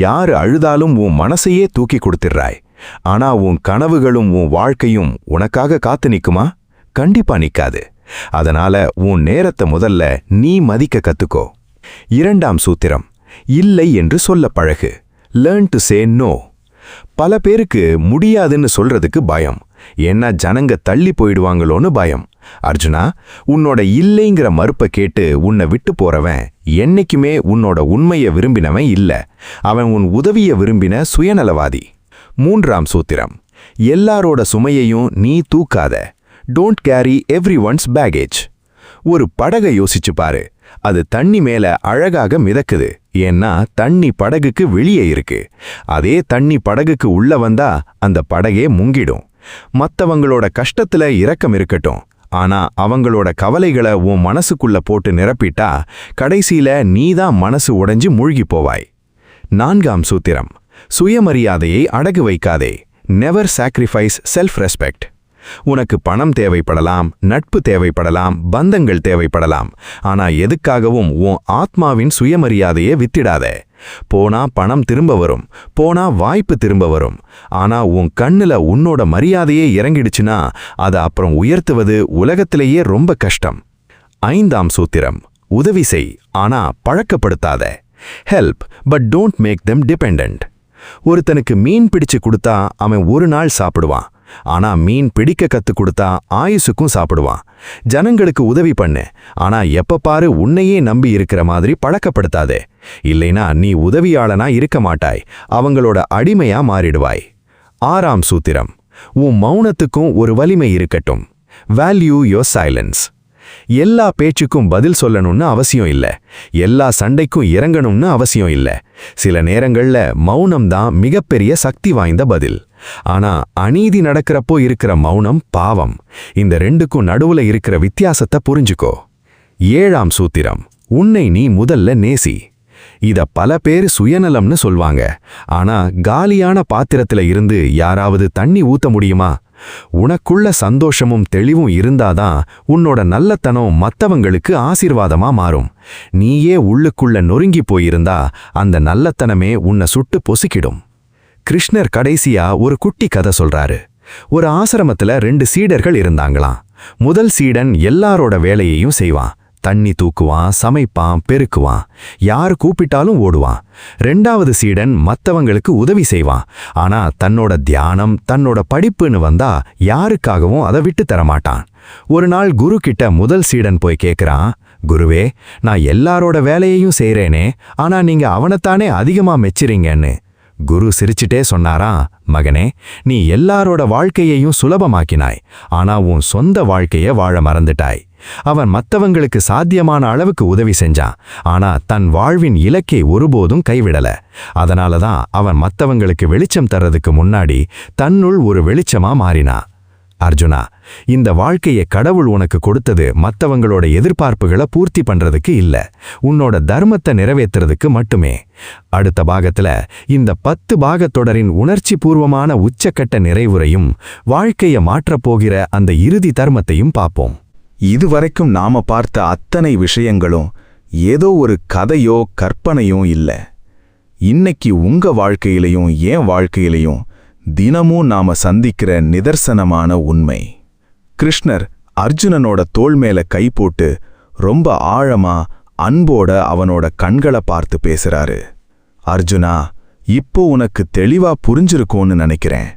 யாரு அழுதாலும் உன் மனசையே தூக்கி கொடுத்துடுறாய். ஆனா உன் கனவுகளும் உன் வாழ்க்கையும் உனக்காக காத்து நிக்குமா? கண்டிப்பா நிக்காது. அதனால உன் நேரத்தை முதல்ல நீ மதிக்க கத்துக்கோ. இரண்டாம் சூத்திரம், இல்லை என்று சொல்ல பழகு. Learn to say no. பல பேருக்கு முடியாதுன்னு சொல்றதுக்கு பயம். ஏன்னா ஜனங்க தள்ளி போயிடுவாங்களோன்னு பயம். அர்ஜுனா, உன்னோட இல்லைங்கிற மறுப்பை கேட்டு உன்னை விட்டு போறவன் என்னைக்குமே உன்னோட உண்மையை விரும்பினவன் இல்ல. அவன் உன் உதவிய விரும்பின சுயநலவாதி. மூன்றாம் சூத்திரம், எல்லாரோட சுமையையும் நீ தூக்காத. Don't carry everyone's baggage. ஒரு படகை யோசிச்சு பாரு. அது தண்ணி மேல அழகாக மிதக்குது. ஏன்னா தண்ணி படகுக்கு வெளியே இருக்கு. அதே தண்ணி படகுக்கு உள்ள வந்தா அந்த படகே முங்கிடும். மத்தவங்களோட கஷ்டத்துல இரக்கம் இருக்கட்டும், ஆனா அவங்களோட கவலைகளை உன் மனசுக்குள்ள போட்டு நிரப்பிட்டா கடைசியில நீதான் மனசு உடைஞ்சு மூழ்கி போவாய். 4ஆம் சூத்திரம், சுயமரியாதையை அடகு வைக்காதே. Never sacrifice self respect. உனக்கு பணம் தேவைப்படலாம், நட்பு தேவைப்படலாம், பந்தங்கள் தேவைப்படலாம். ஆனா எதுக்காகவும் உன் ஆத்மாவின் சுயமரியாதையை வித்திடாத. போனா பணம் திரும்ப வரும், போனா வாய்ப்பு திரும்ப வரும். ஆனா உன் கண்ணுல உன்னோட மரியாதையே இறங்கிடுச்சுன்னா அதை அப்புறம் உயர்த்துவது உலகத்திலேயே ரொம்ப கஷ்டம். 5ஆம் சூத்திரம், உதவி செய், ஆனா பழக்கப்படுத்தாத. Help but don't make them dependent. ஒருத்தனுக்கு மீன் பிடிச்சு கொடுத்தா அவன் ஒரு நாள் சாப்பிடுவான். ஆனா மீன் பிடிக்க கத்து கொடுத்தா ஆயுசுக்கும் சாப்பிடுவான். ஜனங்களுக்கு உதவி பண்ணு, ஆனா எப்ப பாரு உன்னையே நம்பி இருக்கிற மாதிரி பழக்கப்படுத்தாதே. இல்லைனா நீ உதவியாளனா இருக்க மாட்டாய், அவங்களோட அடிமையா மாறிடுவாய். 6ஆம் சூத்திரம், உன் மௌனத்துக்கும் ஒரு வலிமை இருக்கட்டும். Value your silence. எல்லா பேச்சுக்கும் பதில் சொல்லணும்னு அவசியம் இல்ல, எல்லா சண்டைக்கும் இறங்கணும்னு அவசியம் இல்ல. சில நேரங்கள்ல மௌனம்தான் மிகப்பெரிய சக்தி வாய்ந்த பதில். ஆனா அநீதி நடக்கிறப்போ இருக்கிற மௌனம் பாவம். இந்த ரெண்டுக்கும் நடுவுல இருக்கிற வித்தியாசத்தை புரிஞ்சுக்கோ. 7ஆம் சூத்திரம், உன்னை நீ முதல்ல நேசி. இத பல பேர் சுயநலம்னு சொல்வாங்க. ஆனா காலியான பாத்திரத்துல இருந்து யாராவது தண்ணி ஊத்த முடியுமா? உனக்குள்ள சந்தோஷமும் தெளிவும் இருந்தாதான் உன்னோட நல்லத்தனம் மத்தவங்களுக்கு ஆசீர்வாதமா மாறும். நீயே உள்ளுக்குள்ள நொறுங்கி போயிருந்தா அந்த நல்லத்தனமே உன்னை சுட்டு பொசுக்கிடும். கிருஷ்ணர் கடைசியா ஒரு குட்டி கதை சொல்றாரு. ஒரு ஆசிரமத்துல 2 சீடர்கள் இருந்தாங்களாம். முதல் சீடன் எல்லாரோட வேலையையும் செய்வான். தண்ணி தூக்குவான், சமைப்பான், பெருக்குவான், யார் கூப்பிட்டாலும் ஓடுவான். 2வது சீடன் மத்தவங்களுக்கு உதவி செய்வான். ஆனா தன்னோட தியானம், தன்னோட படிப்புன்னு வந்தா யாருக்காகவும் அதை விட்டு தரமாட்டான். ஒரு நாள் குரு கிட்ட முதல் சீடன் போய் கேட்கிறான், குருவே, நான் எல்லாரோட வேலையையும் செய்றேனே, ஆனா நீங்க அவனைத்தானே அதிகமா மெச்சுறீங்கன்னு. குரு சிரிச்சிட்டே சொன்னாராம், மகனே, நீ எல்லாரோட வாழ்க்கையையும் சுலபமாக்கினாய், ஆனா உன் சொந்த வாழ்க்கைய வாழ மறந்துட்டாய். அவன் மத்தவங்களுக்கு சாத்தியமான அளவுக்கு உதவி செஞ்சான், ஆனா தன் வாழ்வின் இலக்கை ஒருபோதும் கைவிடல. அதனாலதான் அவன் மத்தவங்களுக்கு வெளிச்சம் தர்றதுக்கு முன்னாடி தன்னுள் ஒரு வெளிச்சமா மாறினான். அர்ஜுனா, இந்த வாழ்க்கையை கடவுள் உனக்கு கொடுத்தது மத்தவங்களோட எதிர்பார்ப்புகளை பூர்த்தி பண்றதுக்கு இல்ல, உன்னோட தர்மத்தை நிறைவேற்றுறதுக்கு மட்டுமே. அடுத்த பாகத்துல இந்த 10 பாகத்தொடரின் உணர்ச்சி பூர்வமான உச்சக்கட்ட நிறைவுரையும் வாழ்க்கையை மாற்றப்போகிற அந்த இறுதி தர்மத்தையும் பார்ப்போம். இதுவரைக்கும் நாம பார்த்த அத்தனை விஷயங்களும் ஏதோ ஒரு கதையோ கற்பனையோ இல்ல. இன்னைக்கு உங்க வாழ்க்கையிலையும் என் வாழ்க்கையிலையும் தினமும் நாம சந்திக்கிற நிதர்சனமான உண்மை. கிருஷ்ணர் அர்ஜுனனோட தோள் மேல கை போட்டு ரொம்ப ஆழமா அன்போட அவனோட கண்களை பார்த்து பேசுறாரு. அர்ஜுனா, இப்போ உனக்கு தெளிவா புரிஞ்சிருக்கும்னு நினைக்கிறேன்.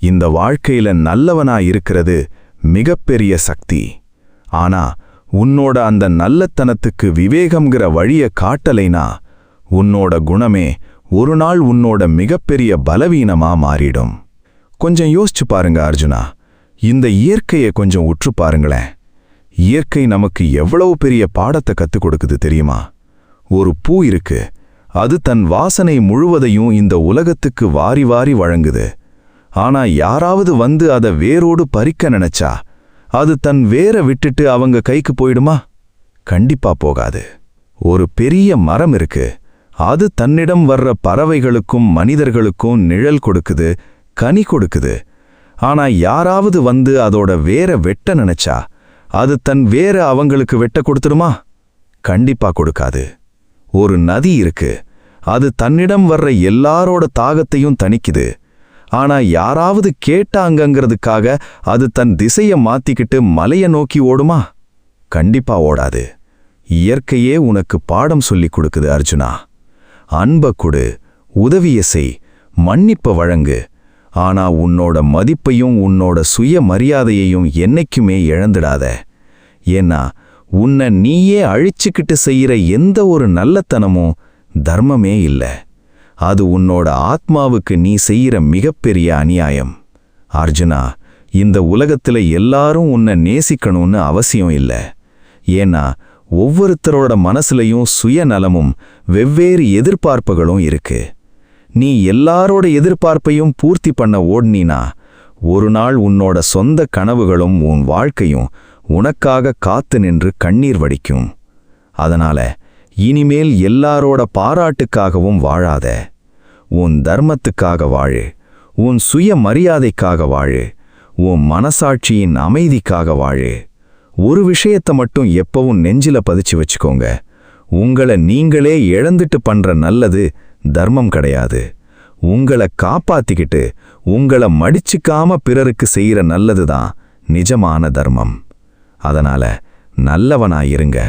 இந்த வாழ்க்கையில நல்லவனா இருக்கிறது மிகப்பெரிய சக்தி. ஆனா உன்னோட அந்த நல்லத்தனத்துக்கு விவேகம்ங்கிற வழிய காட்டலைனா உன்னோட குணமே ஒரு நாள் உன்னோட மிகப்பெரிய பலவீனமா மாறிடும். கொஞ்சம் யோசிச்சு பாருங்க அர்ஜுனா, இந்த இயற்கையை கொஞ்சம் உற்று பாருங்களேன். இயற்கை நமக்கு எவ்வளவு பெரிய பாடத்தை கத்துக் கொடுக்குது தெரியுமா? ஒரு பூ இருக்கு, அது தன் வாசனை முழுவதையும் இந்த உலகத்துக்கு வாரி வாரி வழங்குது. ஆனா யாராவது வந்து அதை வேரோடு பறிக்க நினைச்சா அது தன் வேரை விட்டுட்டு அவங்க கைக்கு போயிடுமா? கண்டிப்பா போகாது. ஒரு பெரிய மரம் இருக்கு, அது தன்னிடம் வர்ற பறவைகளுக்கும் மனிதர்களுக்கும் நிழல் கொடுக்குது, கனி கொடுக்குது. ஆனா யாராவது வந்து அதோட வேர வெட்ட நினைச்சா அது தன் வேர அவங்களுக்கு வெட்ட கொடுத்துருமா? கண்டிப்பா கொடுக்காது. ஒரு நதி இருக்கு, அது தன்னிடம் வர்ற எல்லாரோட தாகத்தையும் தணிக்குது. ஆனா யாராவது கேட்டாங்கங்கிறதுக்காக அது தன் திசைய மாத்திக்கிட்டு மலைய நோக்கி ஓடுமா? கண்டிப்பா ஓடாது. இயற்கையே உனக்கு பாடம் சொல்லிக் கொடுக்குது அர்ஜுனா. அன்ப கொடு, உதவிய செய், மன்னிப்ப வழங்கு. ஆனா உன்னோட மதிப்பையும் உன்னோட சுய மரியாதையையும் என்னைக்குமே இழந்துடாத. ஏன்னா உன்னை நீயே அழிச்சுக்கிட்டு செய்யற எந்த ஒரு நல்லத்தனமும் தர்மமே இல்ல. அது உன்னோட ஆத்மாவுக்கு நீ செய்யற மிகப்பெரிய அநியாயம். அர்ஜுனா, இந்த உலகத்துல எல்லாரும் உன்னை நேசிக்கணும்னு அவசியம் இல்ல. ஏன்னா ஒவ்வொருத்தரோட மனசுலயும் சுயநலமும் வெவ்வேறு எதிர்பார்ப்புகளும் இருக்கு. நீ எல்லாரோட எதிர்பார்ப்பையும் பூர்த்தி பண்ண ஓடுனீனா ஒரு நாள் உன்னோட சொந்த கனவுகளும் உன் வாழ்க்கையும் உனக்காக காத்து நின்று கண்ணீர் வடிக்கும். அதனால இனிமேல் எல்லாரோட பாராட்டுக்காகவும் வாழாத. உன் தர்மத்துக்காக வாழு, உன் சுய மரியாதைக்காக வாழு, உன் மனசாட்சியின் அமைதிக்காக வாழு. ஒரு விஷயத்தை மட்டும் எப்பவும் நெஞ்சில பதிச்சு வச்சுக்கோங்க. உங்களை நீங்களே இழந்துட்டு பண்ற நல்லது தர்மம் கிடையாது. உங்களை காப்பாத்திக்கிட்டு உங்களை மடிச்சுக்காம பிறருக்கு செய்யற நல்லதுதான் நிஜமான தர்மம். அதனால நல்லவனாயிருங்க,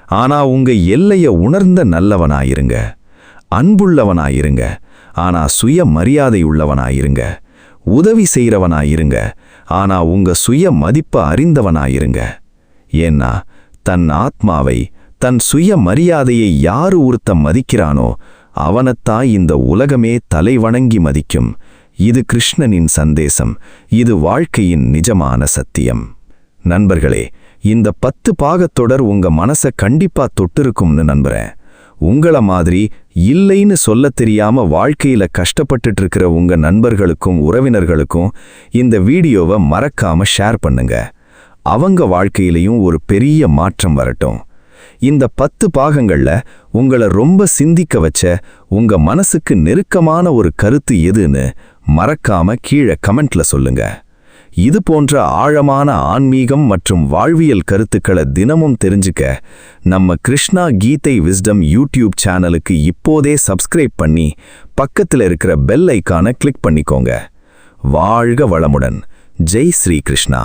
ஆனா உங்க எல்லைய உணர்ந்த நல்லவனாயிருங்க. அன்புள்ளவனாயிருங்க, ஆனா சுய மரியாதை உள்ளவனாயிருங்க. உதவி செய்யறவனாயிருங்க, ஆனா உங்க சுய மதிப்பை அறிந்தவனாயிருங்க. ஏன்னா தன் ஆத்மாவை, தன் சுய மரியாதையை யாரு ஒருத்தன் மதிக்கிறானோ அவனைத்தான் இந்த உலகமே தலைவணங்கி மதிக்கும். இது கிருஷ்ணனின் சந்தேசம். இது வாழ்க்கையின் நிஜமான சத்தியம். நண்பர்களே, இந்த 10 பாகத்தொடர் உங்க மனசை கண்டிப்பா தொட்டிருக்கும்னு நம்புறேன். உங்கள மாதிரி இல்லைன்னு சொல்ல தெரியாம வாழ்க்கையில கஷ்டப்பட்டுட்டு இருக்கிற உங்க நண்பர்களுக்கும் உறவினர்களுக்கும் இந்த வீடியோவை மறக்காம ஷேர் பண்ணுங்க. அவங்க வாழ்க்கையிலையும் ஒரு பெரிய மாற்றம் வரட்டும். இந்த 10 பாகங்கள்ல உங்களை ரொம்ப சிந்திக்க வச்ச உங்க மனசுக்கு நெருக்கமான ஒரு கருத்து எதுன்னு மறக்காம கீழே கமெண்ட்ல சொல்லுங்க. இது போன்ற ஆழமான ஆன்மீகம் மற்றும் வாழ்வியல் கருத்துக்களை தினமும் தெரிஞ்சுக்க நம்ம கிருஷ்ணா கீதை விஸ்டம் யூடியூப் சேனலுக்கு இப்போதே சப்ஸ்கிரைப் பண்ணி பக்கத்துல இருக்கிற பெல் ஐகானை கிளிக் பண்ணிக்கோங்க. வாழ்க வளமுடன். ஜெய் ஸ்ரீ கிருஷ்ணா.